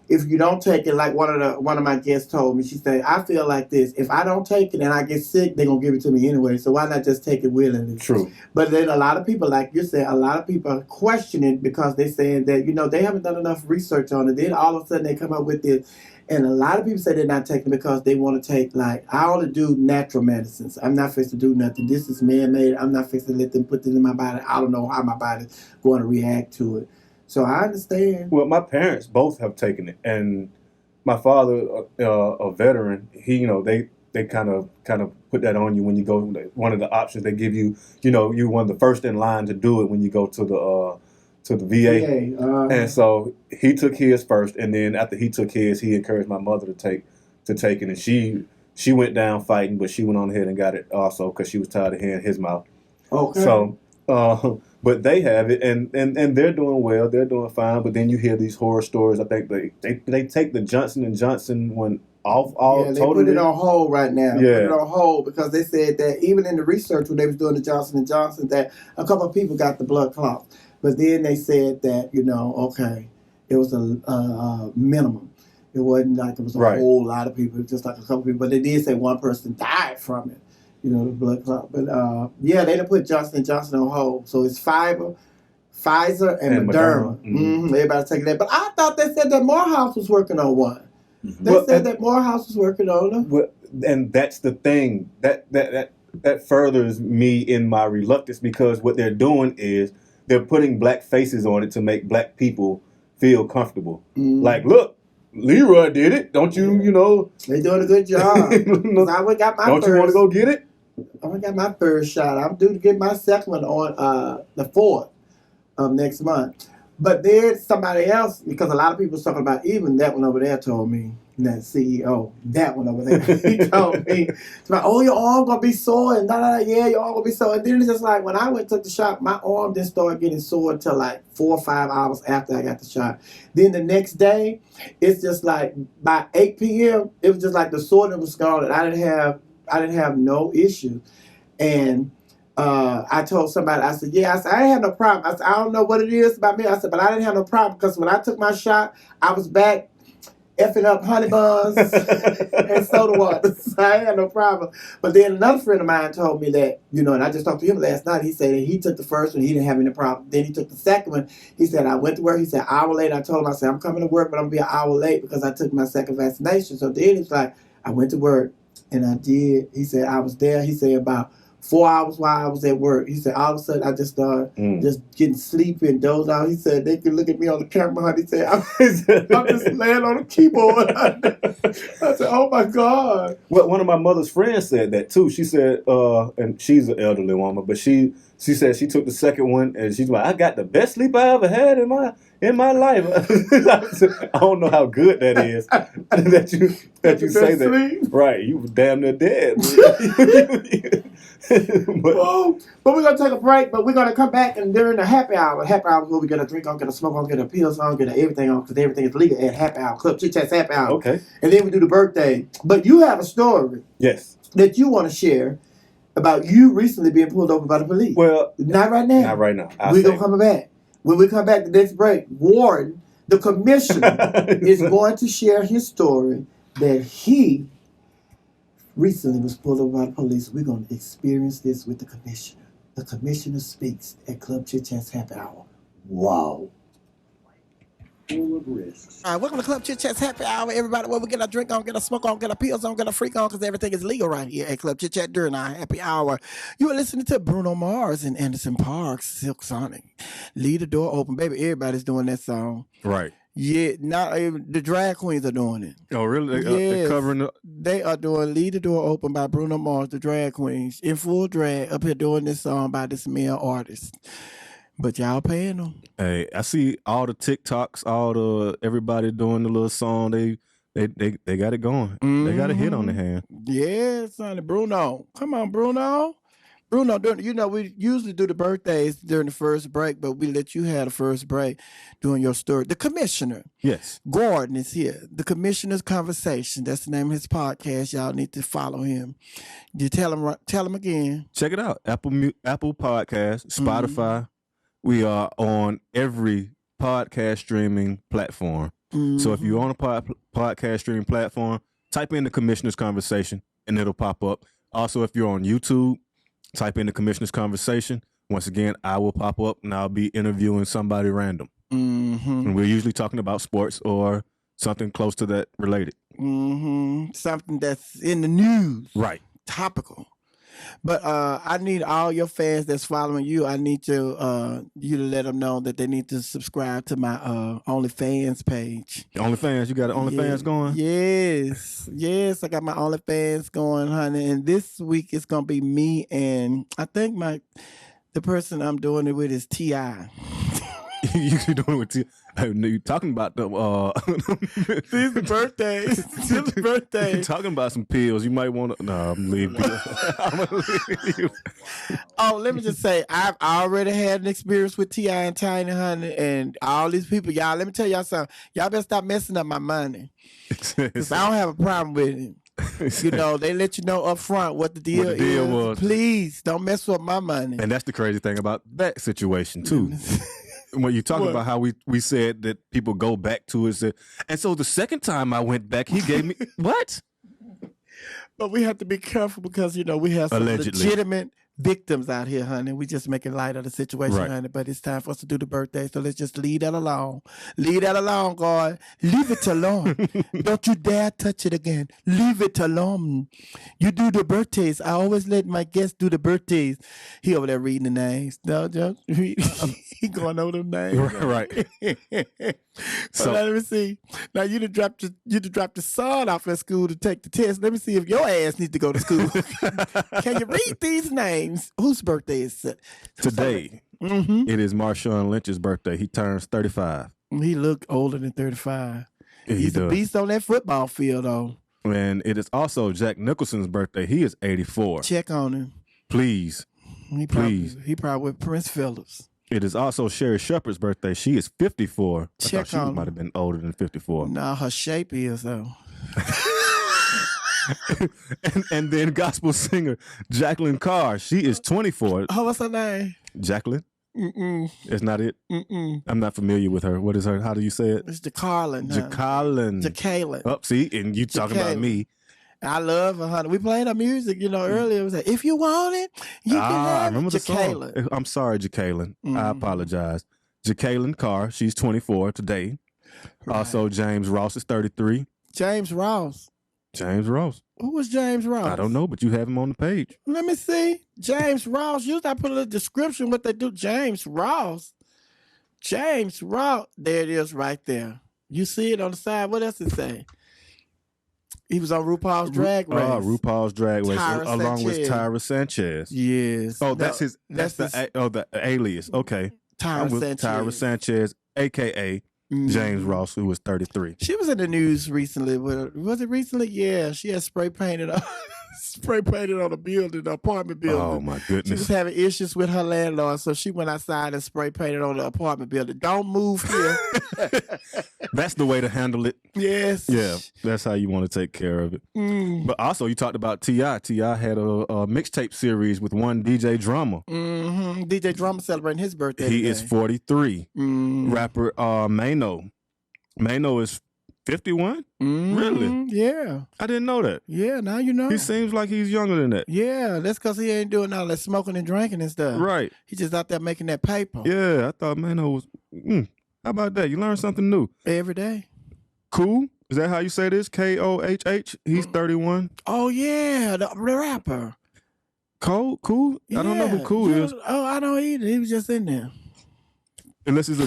if you don't take it, like one of my guests told me, she said, I feel like this. If I don't take it and I get sick, they're going to give it to me anyway. So why not just take it willingly?
True.
But then a lot of people, like you said, a lot of people are questioning because they're saying that, they haven't done enough research on it. Then all of a sudden they come up with this. And a lot of people say they're not taking it because they want to take, I only do natural medicines. I'm not fixed to do nothing. This is man-made. I'm not fixed to let them put this in my body. I don't know how my body's going to react to it. So I understand.
Well, my parents both have taken it, and my father, a veteran, he, they kind of put that on you when you go. One of the options they give you, you're one of the first in line to do it when you go to the VA. And so he took his first, and then after he took his, he encouraged my mother to take it, and she went down fighting, but she went on ahead and got it also because she was tired of hearing his mouth. Okay. So. But they have it, and they're doing well. They're doing fine. But then you hear these horror stories. I think they take the Johnson & Johnson one off. They totally
put it on hold right now.
Yeah.
Put it on hold because they said that even in the research when they was doing the Johnson & Johnson, that a couple of people got the blood clots. But then they said that, okay, it was a minimum. It wasn't like it was a whole lot of people. It was just like a couple of people. But they did say one person died from it. The blood clot. But, they done put Johnson & Johnson on hold. So it's Pfizer, and Moderna. Mm-hmm. Everybody's taking that. But I thought they said that Morehouse was working on one. Mm-hmm. They said that Morehouse was working on them.
Well, and that's the thing. That furthers me in my reluctance because what they're doing is they're putting black faces on it to make black people feel comfortable. Mm-hmm. Like, look, Leroy did it. Don't you,
They're doing a good job. I went got my
Don't you want to go get it?
I got my first shot. I'm due to get my second one on the 4th of next month. But then somebody else, because a lot of people was talking about, even that one over there told me, that CEO, that one over there, he told me, your arm going to be sore, and yeah, your arm going to be sore. And then it's just like, when I went to the shop, my arm didn't start getting sore until like 4 or 5 hours after I got the shot. Then the next day, it's just like, by 8 p.m., it was just like the soreness was gone, and I didn't have no issue. And I told somebody, I said, I didn't have no problem. I said, I don't know what it is about me. I said, but I didn't have no problem because when I took my shot, I was back effing up honey buns and soda water. So I had no problem. But then another friend of mine told me that, and I just talked to him last night. He said that he took the first one. He didn't have any problem. Then he took the second one. He said, I went to work. He said, an hour later, I told him, I said, I'm coming to work, but I'm going to be an hour late because I took my second vaccination. So then he's like, I went to work and I did. He said, I was there. He said, about 4 hours while I was at work. He said, all of a sudden, I just started just getting sleepy and dozed out. He said, they could look at me on the camera. He said, I'm just laying on the keyboard. I said, oh, my God.
Well, one of my mother's friends said that, too. She said, and she's an elderly woman, but she said she took the second one, and she's like, I got the best sleep I ever had in my life. I don't know how good that is that you say that.
Sleep?
Right, you was damn near dead.
But we're going to take a break, but we're going to come back and during the happy hour where we're going to drink on, get a smoke on, get a pills on, get everything on, because everything is legal at happy hour, Club Chit Chat's happy hour.
Okay.
And then we do the birthday. But you have a story.
Yes.
That you want to share about you recently being pulled over by the police.
Well,
not right now.
Not right now.
We're going to come back. When we come back the next break, Warden, the commissioner, is going to share his story that he recently was pulled over by the police. We're going to experience this with the commissioner. The commissioner speaks at Club Chit Chat's happy hour. Wow. Full of risks. All right, welcome to Club Chit Chat's happy hour, everybody. Where we get a drink on, get a smoke on, get a pills on, get a freak on, because everything is legal right here at Club Chit Chat during our happy hour. You are listening to Bruno Mars and Anderson Parks, Silk Sonic. Leave the door open, baby. Everybody's doing that song.
Right.
Yeah, not even the drag queens are doing it.
Oh, really?
Yes.
They're covering up.
They are doing Leave the Door Open by Bruno Mars, the drag queens, in full drag up here doing this song by this male artist. But y'all paying them.
Hey, I see all the TikToks, everybody doing the little song. They got it going. They got a hit on their hand.
Yeah, son, Bruno. Come on, Bruno. Bruno, we usually do the birthdays during the first break, but we let you have the first break doing your story. The commissioner,
Yes.
Gordan, is here. The Commissioner's Conversation. That's the name of his podcast. Y'all need to follow him. You tell him again.
Check it out. Apple Podcast, Spotify. We are on every podcast streaming platform. So if you're on a podcast streaming platform, type in the Commissioner's Conversation and it'll pop up. Also, if you're on YouTube, type in the Commissioner's Conversation. Once again, I will pop up and I'll be interviewing somebody random. And we're usually talking about sports or something close to that related.
Something that's in the news.
Right.
Topical. But I need all your fans that's following you. I need you to let them know that they need to subscribe to my OnlyFans page.
OnlyFans, you got an OnlyFans going?
Yes, I got my OnlyFans going, honey. And this week it's gonna be me and I think the person I'm doing it with is T.I.
You doing it with T.I. You talking about the
These are birthdays. This is birthday.
You talking about some pills. You might want to. No, I'm leaving. I'm gonna leave you.
Oh, let me just say, I've already had an experience with T.I. and Tiny, honey, and all these people. Y'all, let me tell y'all something. Y'all better stop messing up my money. Because I don't have a problem with it. They let you know up front what the deal is.
Was.
Please, don't mess with my money.
And that's the crazy thing about that situation, too. When you talk about how we said that people go back to it. And so the second time I went back, he gave me, what?
But we have to be careful because, we have some
Allegedly.
legitimate victims out here, honey. We just making light of the situation,
Right.
honey. But it's time for us to do the birthday. So let's just leave that alone. Leave that alone, God. Leave it alone. Don't you dare touch it again. Leave it alone. You do the birthdays. I always let my guests do the birthdays. He over there reading the names. No, just he going over them names.
Right.
So let me see. Now you done dropped the son off at school to take the test. Let me see if your ass needs to go to school. Can you read these names? Whose birthday is it?
Today, it is Marshawn Lynch's birthday. He turns 35.
He looked older than 35.
Yeah,
He's a beast on that football field, though.
And it is also Jack Nicholson's birthday. He is 84.
Check on him.
Please.
He probably with Prince Phillips.
It is also Sherry Shepherd's birthday. She is 54. I
Check
thought she
on
might have been older than 54.
Nah, her shape is, though.
and then gospel singer Jacqueline Carr. She is 24.
Oh, what's her name?
Jacqueline?
Mm-mm.
It's not it?
Mm-mm.
I'm not familiar with her. What is her? How do you say it?
It's Jacqueline.
Jacqueline. Oh, see? And you talking about me.
I love her, honey. We played her music, earlier. It was like, if you want it, you can have
I remember
it.
the song. I'm sorry, Jacqueline. I apologize. Jacqueline Carr, she's 24 today. Right. Also, James Ross is 33.
James Ross.
Who
was James Ross?
I don't know, but you have him on the page.
Let me see. James Ross. Usually I put a little description what they do. James Ross. There it is right there. You see it on the side. What else it say? He was on RuPaul's Drag Race.
RuPaul's Drag Race, along with Tyra Sanchez.
Yes.
Oh, that's the alias. Okay. Tyra Sanchez, a.k.a. James Ross, who was 33.
She was in the news recently. Was it recently? Yeah, she had spray painted on a building, the apartment building.
Oh my goodness!
She was having issues with her landlord, so she went outside and spray painted on the apartment building. Don't move here.
That's the way to handle it.
Yes.
Yeah, that's how you want to take care of it. But also, you talked about T.I. T.I. had a mixtape series with one DJ Drama.
DJ Drama celebrating his birthday.
He is 43. Rapper Mano is 51? Really?
Yeah.
I didn't know that.
Yeah, now you know.
He seems like he's younger than that.
Yeah, that's because he ain't doing all that smoking and drinking and stuff.
Right.
He just out there making that paper.
Yeah, I thought Mano was... How about that? You learn something new.
Every day.
Cool? Is that how you say this? K-O-H-H? He's 31.
Oh, yeah, the rapper.
Cool? Yeah. I don't know who Cool is.
Oh, I don't either. He was just in there.
Unless it's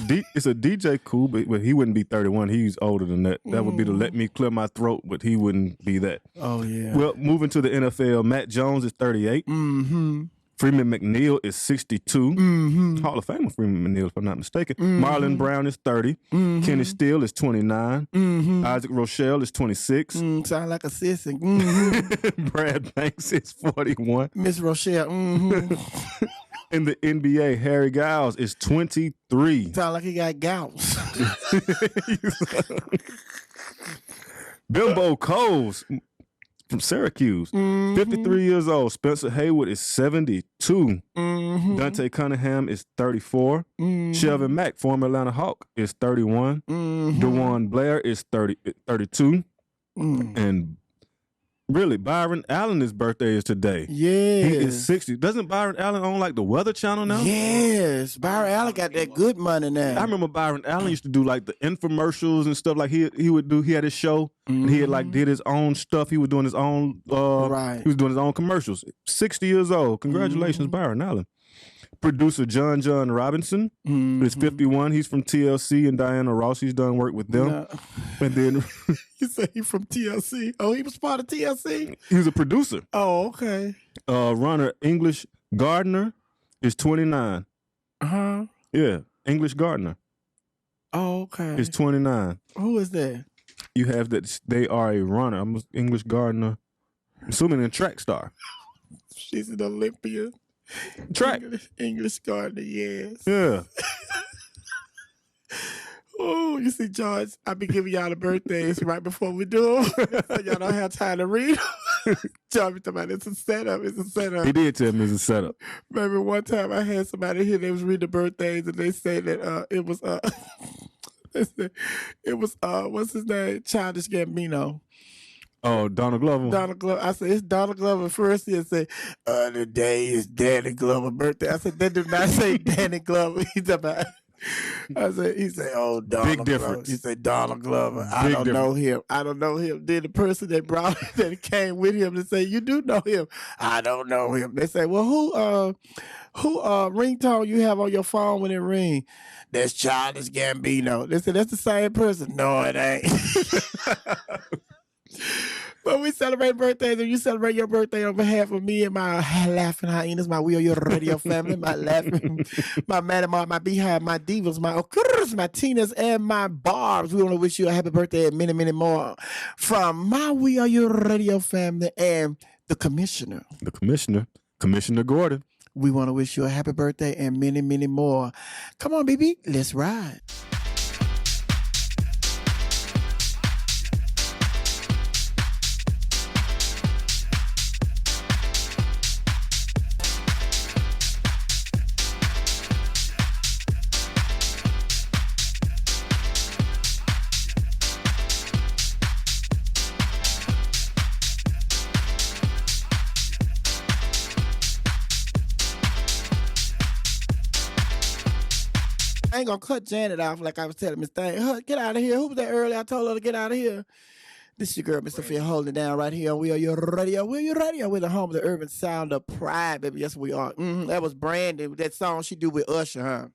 a DJ cool, but he wouldn't be 31. He's older than that. That would be to let me clear my throat, but he wouldn't be that.
Oh yeah.
Well, moving to the NFL, Matt Jones is 38.
Mm-hmm.
Freeman McNeil is 62.
Mm-hmm.
Hall of Famer Freeman McNeil, if I'm not mistaken. Marlon Brown is 30. Kenny Steele is 29. Isaac Rochelle is 26.
Sound like a sissy.
Brad Banks is 41.
Miss Rochelle.
In the NBA, Harry Giles is 23.
Sound like he got gout.
Bimbo Coles from Syracuse, 53 years old. Spencer Haywood is 72. Dante Cunningham is 34. Shelvin Mack, former Atlanta Hawk, is 31. DeJuan Blair is 32. And really, Byron Allen's birthday is today.
Yeah.
He is 60. Doesn't Byron Allen own like the Weather Channel now?
Yes. Byron Allen got that good money now.
I remember Byron Allen used to do like the infomercials and stuff. Like he had his show and he had like did his own stuff. He was doing his own
Right.
He was doing his own commercials. 60 years old. Congratulations, Byron Allen. Producer John Robinson is 51. He's from TLC and Diana Ross. He's done work with them.
No.
And then
You say he from TLC? Oh, he was part of TLC?
he was a producer.
Oh, okay.
Runner English Gardner is 29.
Uh-huh.
Yeah, English Gardner
Oh, okay.
is 29.
Who is that?
You have that they are a runner. I'm English Gardner. I'm assuming a track star.
She's an Olympian.
Track.
English Gardner, yes.
Yeah.
Oh, you see, George, I be giving y'all the birthdays right before we do them. So y'all don't have time to read them. George be talking about it's a setup. It's a setup.
He did tell me it's a setup.
Remember one time I had somebody here, they was reading the birthdays and they said that it was what's his name? Childish Gambino.
Oh, Donald Glover.
Donald Glover. I said, it's Donald Glover first. He said, today is Danny Glover's birthday. I said, that do not say Danny Glover. He's about. He said, oh, Donald
Big difference.
Glover. He said, Donald Glover. I
Big
don't know him. I don't know him. Then the person that brought that came with him to say, you do know him. I don't know him. They say, well, who ringtone you have on your phone when it ring? That's Childish Gambino. They said, that's the same person. No, it ain't. But we celebrate birthdays, and you celebrate your birthday on behalf of me and my laughing hyenas, my WERUradio family, my laughing, my Madam, my Beehive, my Divas, my Okras, my Tinas, and my Barbs. We want to wish you a happy birthday and many, many more from my WERUradio family and the Commissioner.
The Commissioner, Commissioner Gordan.
We want to wish you a happy birthday and many, many more. Come on, baby, let's ride. I ain't gonna cut Janet off like I was telling Miss Thing. Get out of here. Who was that earlier? I told her to get out of here. This is your girl, Miss Sophia, holding it down right here on WERUradio. WERUradio, we're the home of the urban sound of pride, baby. Yes, we are. That was Brandon, that song she do with Usher, huh?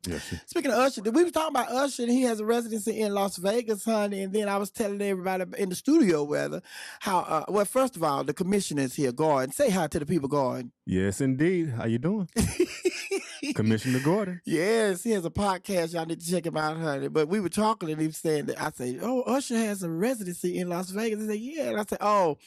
Yes.
Speaking of Usher, we was talking about Usher, and he has a residency in Las Vegas, honey. And then I was telling everybody in the studio, whether how. Well, first of all, the commissioner is here, Gordan. Say hi to the people, Gordan.
Yes, indeed. How you doing? Commissioner Gordan.
Yes, he has a podcast. Y'all need to check him out, honey. But we were talking, and he was saying that I said, "Oh, Usher has a residency in Las Vegas." He said, "Yeah," and I said, "Oh."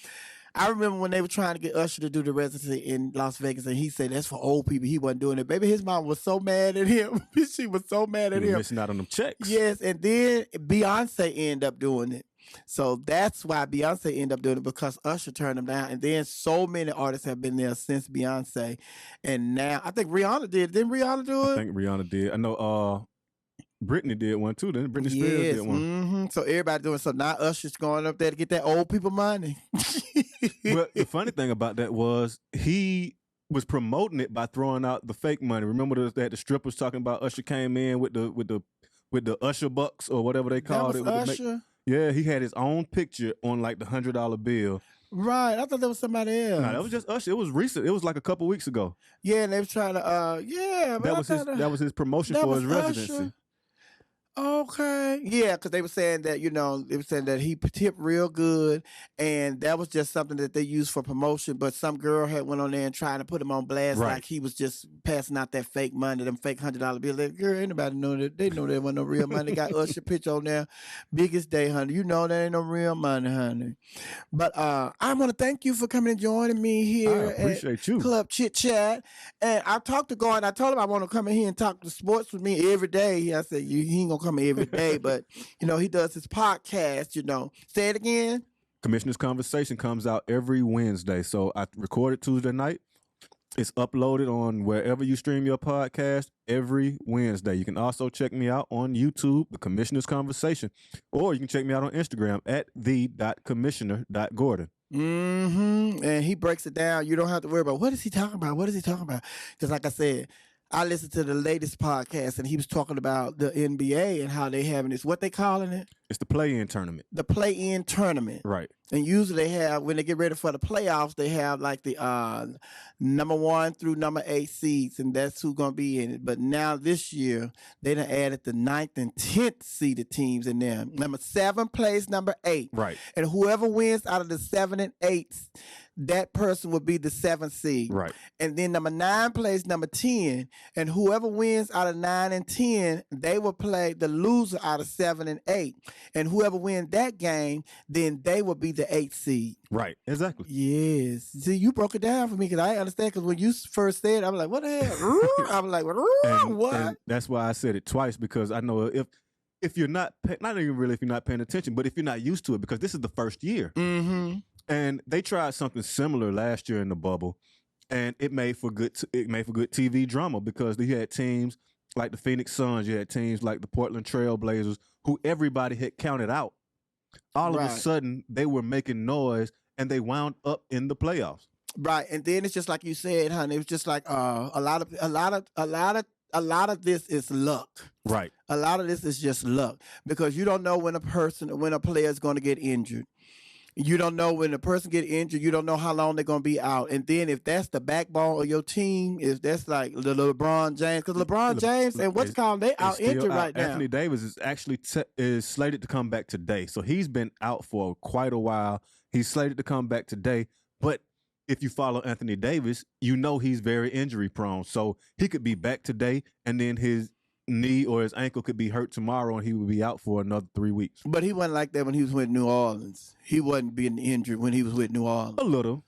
I remember when they were trying to get Usher to do the residency in Las Vegas, and he said that's for old people. He wasn't doing it. Baby, his mom was so mad at him. She was so mad at him.
Missing out on them checks.
Yes, and then Beyonce ended up doing it. So that's why Beyonce ended up doing it, because Usher turned him down. And then so many artists have been there since Beyonce. And now I think Rihanna did. Didn't Rihanna do it?
I think Rihanna did. I know Britney did one too. Then Britney Spears did one.
So everybody doing. So now Usher's going up there to get that old people money.
Well, the funny thing about that was he was promoting it by throwing out the fake money. Remember that the strippers talking about Usher came in with the Usher bucks or whatever they called it.
Usher?
Yeah, he had his own picture on like the $100 bill.
Right. I thought that was somebody else.
No, that was just Usher. It was recent. It was like a couple weeks ago.
Yeah, and they was trying to yeah. But
That was his promotion
that
for
was
his residency.
Usher. Okay. Yeah, because they were saying that, they were saying that he tipped real good, and that was just something that they used for promotion. But some girl had went on there and tried to put him on blast
Right.
like he was just passing out that fake money, them fake $100 bills. Like, girl, anybody know that? They know there wasn't no real money. They got Usher picture on there. Biggest day, honey. You know that ain't no real money, honey. But I want to thank you for coming and joining me here
I appreciate you.
Club Chit Chat. And I talked to Gordan. I told him I want to come in here and talk to sports with me every day. I said, he ain't going to come in every day, but, he does his podcast, Say it again.
Commissioner's Conversation comes out every Wednesday. So I recorded Tuesday night. It's uploaded on wherever you stream your podcast every Wednesday. You can also check me out on YouTube, The Commissioner's Conversation, or you can check me out on Instagram at the.commissioner.gordon.
And he breaks it down. You don't have to worry about what is he talking about? What is he talking about? Because like I said, I listened to the latest podcast and he was talking about the NBA and how they having this, what they calling it?
It's the play-in tournament.
The play-in tournament.
Right.
And usually they have, when they get ready for the playoffs, they have like the number 1 through number 8 seeds, and that's who's going to be in it. But now this year, they done added the 9th and 10th seeded teams in there. Number 7 plays number 8.
Right.
And whoever wins out of the 7 and 8s, that person will be the 7th seed.
Right.
And then number 9 plays number 10. And whoever wins out of 9 and 10, they will play the loser out of 7 and 8. And whoever wins that game, then they will be the 8th seed.
Right. Exactly.
Yes. See, you broke it down for me because I understand. Because when you first said it, I was like, what the hell? I was like, what?
And that's why I said it twice, because I know if you're not even really if you're not paying attention, but if you're not used to it, because this is the first year.
Mm-hmm.
And they tried something similar last year in the bubble, and it made for good TV drama, because you had teams like the Phoenix Suns, you had teams like the Portland Trail Blazers, who everybody had counted out. All of a sudden, they were making noise, and they wound up in the playoffs.
Right, and then it's just like you said, honey. It was just like a lot of this is luck.
Right.
A lot of this is just luck, because you don't know when a player is going to get injured. You don't know when a person get injured. You don't know how long they're going to be out. And then if that's the backbone of your team, if that's like the LeBron James, because LeBron James and what's called, they out injured right now.
Anthony Davis is actually is slated to come back today. So he's been out for quite a while. He's slated to come back today. But if you follow Anthony Davis, you know he's very injury prone. So he could be back today, and then his knee or his ankle could be hurt tomorrow, and he would be out for another 3 weeks.
But he wasn't like that when he was with New Orleans. He wasn't being injured when he was with New Orleans.
A little.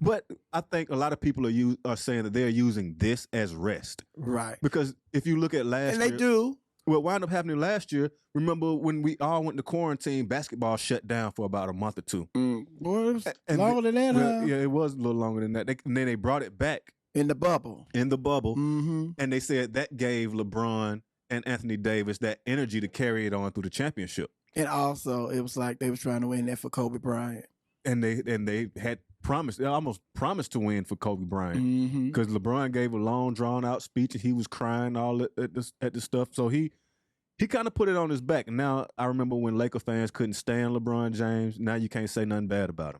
But I think a lot of people are saying that they're using this as rest.
Right.
Because if you look at last year.
And they do.
What wound up happening last year, remember when we all went to quarantine, basketball shut down for about a month or two.
Well, it was longer than that, huh?
Yeah, it was a little longer than that. And then they brought it back.
In the bubble.
Mm-hmm. And they said that gave LeBron and Anthony Davis that energy to carry it on through the championship.
And also, it was like they was trying to win that for Kobe Bryant.
And they had promised, they almost promised to win for Kobe Bryant. Because LeBron gave a long, drawn-out speech, and he was crying all at the stuff. So he kind of put it on his back. And now I remember when Laker fans couldn't stand LeBron James. Now you can't say nothing bad about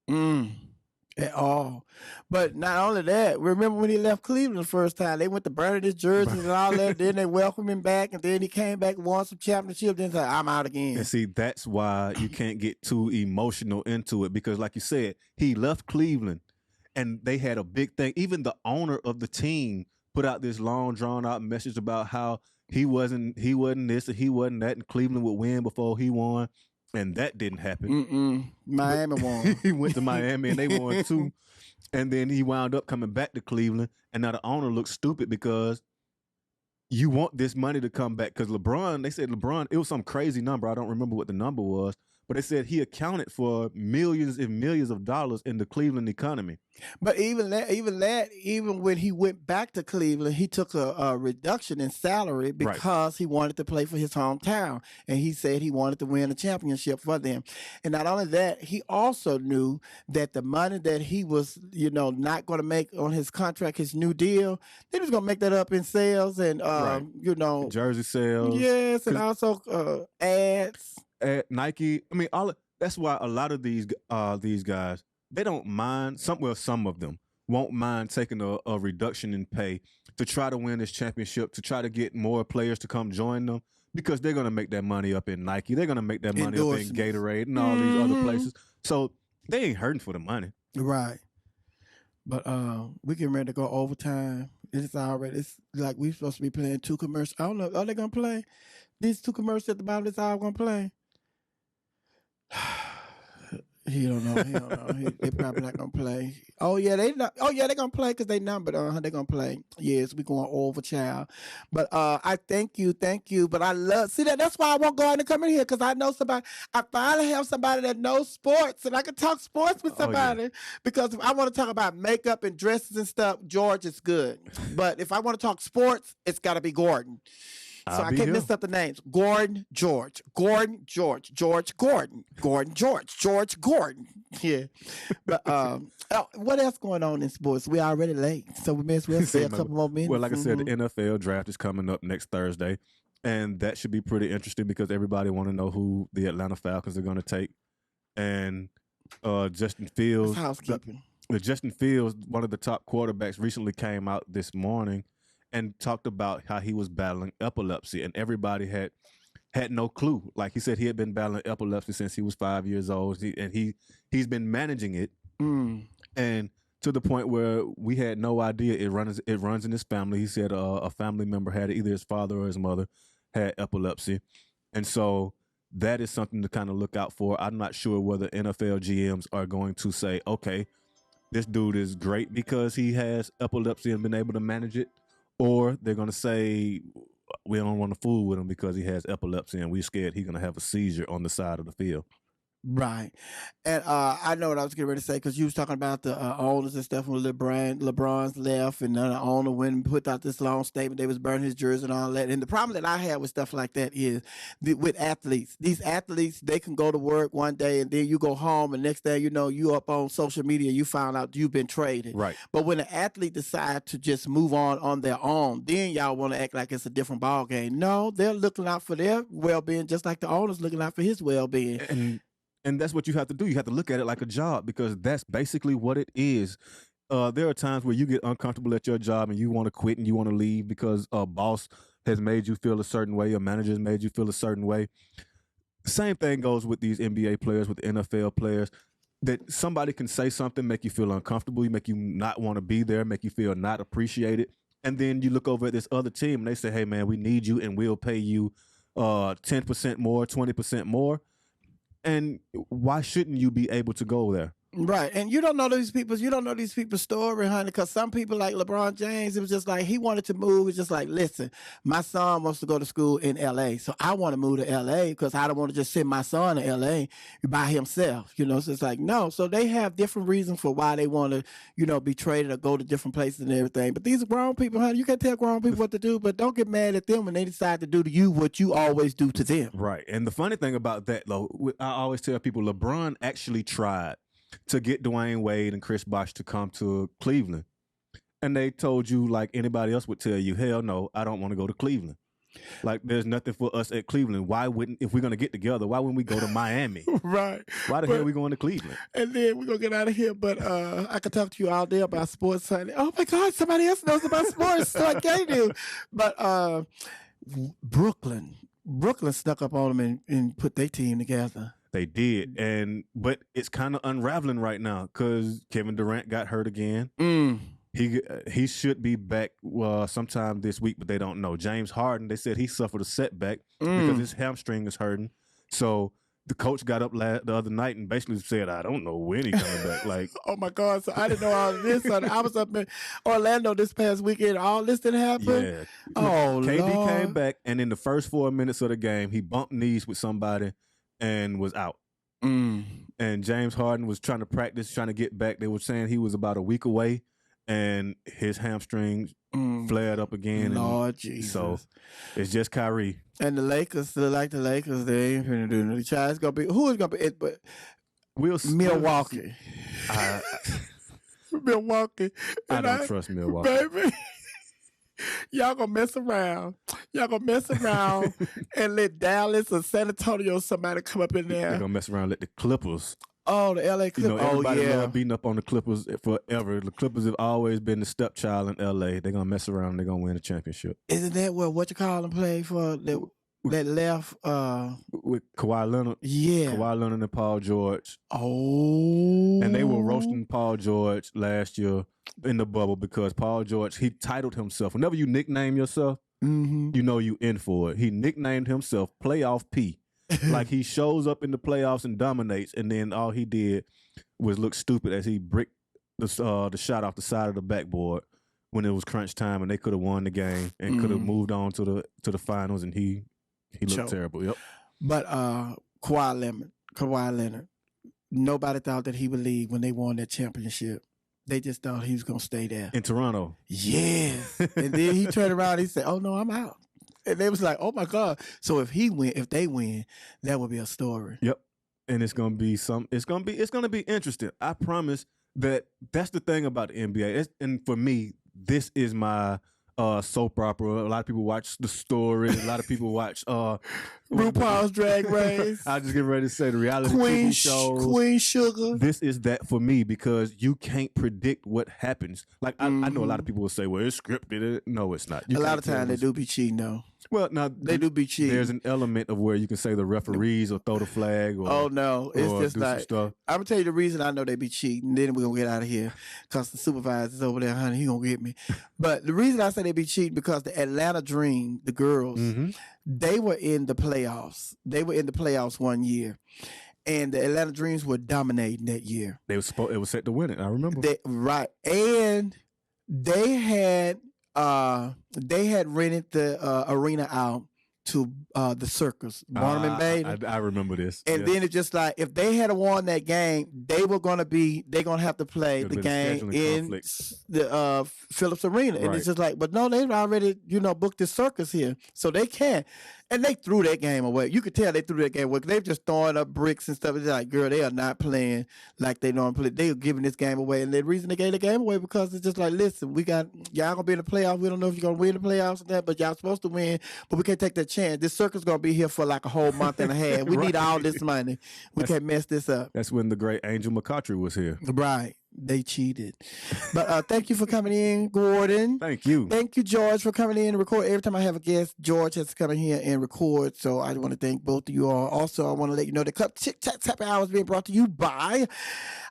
him.
At all. But not only that, remember when he left Cleveland the first time, they went to burning his jerseys and all that, then they welcomed him back, and then he came back and won some championship, then said, I'm out again.
And see, that's why you can't get too emotional into it, because like you said, he left Cleveland and they had a big thing. Even the owner of the team put out this long, drawn-out message about how he wasn't this and he wasn't that, and Cleveland would win before he won. And that didn't happen.
Miami won.
He went to Miami and they won too. And then he wound up coming back to Cleveland. And now the owner looks stupid because you want this money to come back. Because they said LeBron, it was some crazy number. I don't remember what the number was. But they said he accounted for millions and millions of dollars in the Cleveland economy.
But even when he went back to Cleveland, he took a reduction in salary because he wanted to play for his hometown. And he said he wanted to win a championship for them. And not only that, he also knew that the money that he was, not going to make on his contract, his new deal, he was going to make that up in sales and, jersey
sales.
Yes, and also ads.
Nike. I mean, that's why a lot of these guys, they don't mind. Some of them won't mind taking a reduction in pay to try to win this championship, to try to get more players to come join them, because they're going to make that money up in Nike. They're going to make that money up in Gatorade and all these other places. So they ain't hurting for the money.
Right. But we getting ready to go overtime. It's like we supposed to be playing 2 commercials. I don't know. Are they going to play? These 2 commercials at the bottom, that's all going to play? He don't know. They probably not gonna play. Oh yeah, they gonna play because they numbered. They gonna play. Yes, we going over, child. But I thank you. But I love that's why I won't go out and come in here, because I know somebody. I finally have somebody that knows sports, and I can talk sports with somebody. Because if I want to talk about makeup and dresses and stuff, George is good. But if I want to talk sports, it's got to be Gordan. So I can't mess up the names. Gordan George. Gordan George. George Gordan. Gordan George. George Gordan. Yeah. But what else going on in sports? We already late, so we may as well say a couple more minutes.
Well, like I said, the NFL draft is coming up next Thursday, and that should be pretty interesting because everybody want to know who the Atlanta Falcons are going to take. And Justin Fields,
housekeeping.
Justin Fields, one of the top quarterbacks, recently came out this morning and talked about how he was battling epilepsy, and everybody had no clue. Like he said, he had been battling epilepsy since he was 5 years old, he's been managing it, and to the point where we had no idea. It runs in his family. He said a family member had it, either his father or his mother had epilepsy, and so that is something to kind of look out for. I'm not sure whether NFL GMs are going to say, okay, this dude is great because he has epilepsy and been able to manage it, or they're going to say, we don't want to fool with him because he has epilepsy and we're scared he's going to have a seizure on the side of the field.
Right. And I know what I was getting ready to say, because you was talking about the owners and stuff when LeBron's left, and the owner went and put out this long statement. They was burning his jersey and all that. And the problem that I have with stuff like that is with athletes. These athletes, they can go to work one day and then you go home, and next day you know you up on social media, you found out you've been traded.
Right.
But when an athlete decides to just move on their own, then y'all want to act like it's a different ball game. No, they're looking out for their well-being just like the owner's looking out for his well-being.
And that's what you have to do. You have to look at it like a job, because that's basically what it is. There are times where you get uncomfortable at your job and you want to quit and you want to leave because a boss has made you feel a certain way, a manager has made you feel a certain way. Same thing goes with these NBA players, with NFL players, that somebody can say something, make you feel uncomfortable, make you not want to be there, make you feel not appreciated. And then you look over at this other team and they say, hey, man, we need you and we'll pay you 10% more, 20% more. And why shouldn't you be able to go there?
Right. And you don't know these people's story, honey, because some people like LeBron James, it was just like he wanted to move. It's just like, listen, my son wants to go to school in L.A., so I want to move to L.A. because I don't want to just send my son to L.A. by himself, you know. So it's like, no. So they have different reasons for why they want to, you know, be traded or go to different places and everything. But these are grown people, honey. You can't tell grown people what to do, but don't get mad at them when they decide to do to you what you always do to them.
Right. And the funny thing about that, though, I always tell people, LeBron actually tried to get Dwayne Wade and Chris Bosh to come to Cleveland. And they told you, like anybody else would tell you, hell no, I don't want to go to Cleveland. Like, there's nothing for us at Cleveland. Why wouldn't, if we're going to get together, why wouldn't we go to Miami?
Right.
Why the hell are we going to Cleveland?
And then we're going to get out of here. But I could talk to you all day about sports, honey. Oh, my God, somebody else knows about sports, so I can't do. But Brooklyn stuck up on them and put their team together.
They did, but it's kind of unraveling right now because Kevin Durant got hurt again. He should be back sometime this week, but they don't know. James Harden, they said he suffered a setback because his hamstring is hurting. So the coach got up the other night and basically said, I don't know when he's coming back. Like,
oh my God! So I didn't know all of this. I was up in Orlando this past weekend. All this didn't happen.
Yeah.
Oh,
KD
Lord.
came back, and in the first 4 minutes of the game, he bumped knees with somebody and was out. And James Harden was trying to practice, trying to get back. They were saying he was about a week away, and his hamstring flared up again.
Lord Jesus.
So it's just Kyrie.
And the Lakers, they ain't finna do nothing. It's gonna be, who is gonna be it? But Milwaukee. Milwaukee.
I don't trust Milwaukee.
Baby. Y'all gonna mess around. Y'all gonna mess around and let Dallas or San Antonio somebody come up in
They're
there.
gonna mess around and let the Clippers.
Oh, the LA
You
Clippers.
know, everybody love beating up on the Clippers forever. The Clippers have always been the stepchild in LA. They're gonna mess around and they're gonna win a championship.
Isn't that what you call them play for that left?
With Kawhi Leonard.
Yeah.
Kawhi Leonard and Paul George.
Oh.
And they were roasting Paul George last year in the bubble because Paul George, he titled himself. Whenever you nickname yourself, you know you in for it. He nicknamed himself Playoff P. Like he shows up in the playoffs and dominates, and then all he did was look stupid as he bricked the shot off the side of the backboard when it was crunch time, and they could have won the game and could have moved on to the finals, and he looked terrible. Yep.
But Kawhi Leonard, nobody thought that he would leave when they won that championship. They just thought he was gonna stay there
in Toronto.
Yes, and then he turned around. And he said, "Oh no, I'm out." And they was like, "Oh my God!" So if they win, that would be a story.
Yep, and it's gonna be interesting. I promise that's the thing about the NBA. And for me, this is my soap opera. A lot of people watch The Story. A lot of people watch
RuPaul's Drag Race.
I just get ready to say the reality TV shows.
Queen Sugar.
This is that for me because you can't predict what happens. Like I know a lot of people will say, "Well, it's scripted." No, it's not.
A lot of times they do be cheating though.
Well, now
they do be cheating.
There's an element of where you can say the referees or throw the flag. Or,
oh no, it's just like
stuff.
I'm gonna tell you the reason I know they be cheating. Then we're gonna get out of here because the supervisor's over there, honey. He gonna get me. But the reason I say they be cheating because the Atlanta Dream, the girls, they were in the playoffs. They were in the playoffs one year, and the Atlanta Dreams were dominating that year.
It was set to win it. I remember.
And they had rented the arena out to the circus, Barnum and Bailey.
I remember this.
And then it's just like if they had won that game, they're gonna have to play the game in the Phillips Arena. And it's just like, but no, they've already booked this circus here, so they can't. And they threw that game away. You could tell they threw that game away. They've just throwing up bricks and stuff. It's like, girl, they are not playing like they normally play. They are giving this game away. And the reason they gave the game away because it's just like, listen, y'all gonna be in the playoffs. We don't know if you're gonna win the playoffs and that, but y'all supposed to win. But we can't take that chance. This circus gonna be here for like a whole month and a half. We need all this money. We can't mess this up.
That's when the great Angel McCautry was here.
Right. They cheated. But thank you for coming in, Gordan.
Thank you.
Thank you, George, for coming in and record. Every time I have a guest, George has to come in here and record. So I want to thank both of you all. Also, I want to let you know the Club Chit Chat Happy Hour is being brought to you by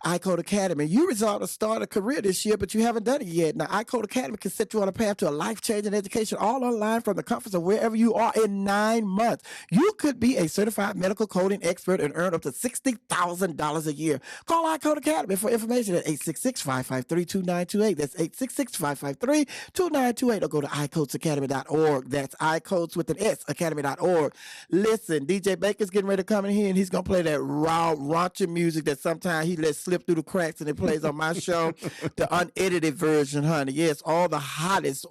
iCode Academy. You resolved to start a career this year, but you haven't done it yet. Now, iCode Academy can set you on a path to a life-changing education all online from the comforts of wherever you are in 9 months. You could be a certified medical coding expert and earn up to $60,000 a year. Call iCode Academy for information at 866-553-2928. That's 866-553-2928. Or go to iCodesacademy.org. That's iCodes with an S, academy.org. Listen, DJ Baker's getting ready to come in here, and he's going to play that raw, raunchy music that sometimes he lets slip through the cracks, and it plays on my show, the unedited version, honey. Yes, all the hottest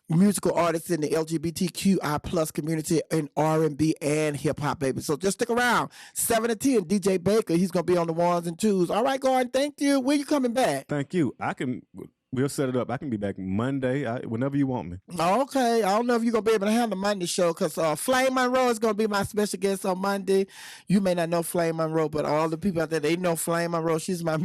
musical artists in the LGBTQI plus community in R&B and hip-hop, baby. So just stick around. 7 to 10, DJ Baker. He's going to be on the ones and twos. All right, Gordan, thank you. When you coming back?
Thank you. We'll set it up. I can be back Monday, whenever you want me.
Okay. I don't know if you're going to be able to handle the Monday show because Flame Monroe is going to be my special guest on Monday. You may not know Flame Monroe, but all the people out there, they know Flame Monroe. She's my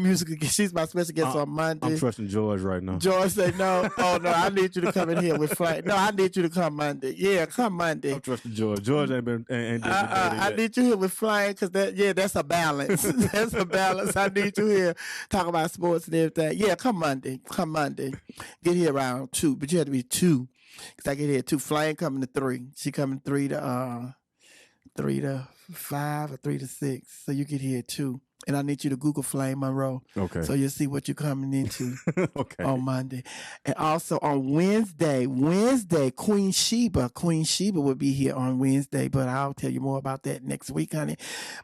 she's my special guest on Monday.
I'm trusting George right now.
George said, no. Oh, no, I need you to come in here with Flame. No, I need you to come Monday. Yeah, come Monday.
I'm trusting George. George ain't been
I need you here with Flame because that's a balance. That's a balance. I need you here talking about sports and everything. Yeah, come Monday. Get here around 2, but you have to be 2 because I get here at 2. Flame coming to 3. She coming 3 to 5 or 3 to 6. So you get here at 2. And I need you to Google Flame Monroe.
Okay.
So you'll see what you're coming into
okay.
on Monday. And also on Wednesday, Queen Sheba will be here on Wednesday, but I'll tell you more about that next week, honey.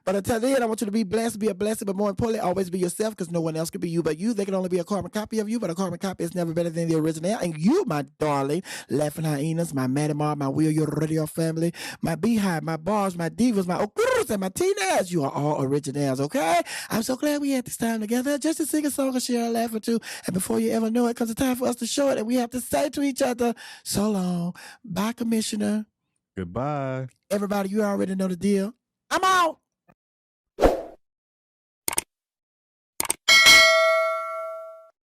But until then, I want you to be blessed, be a blessing, but more importantly, always be yourself because no one else can be you but you. They can only be a carbon copy of you, but a carbon copy is never better than the original. And you, my darling, laughing hyenas, my Maddie Mar, my WERUradio family, my Beehive, my bars, my divas, my Okurus, and my teenagers, you are all originals, okay? I'm so glad we had this time together just to sing a song and share a laugh or two. And before you ever know it, comes the time for us to show it, and we have to say to each other, so long. Bye, Commissioner.
Goodbye.
Everybody, you already know the deal. I'm out.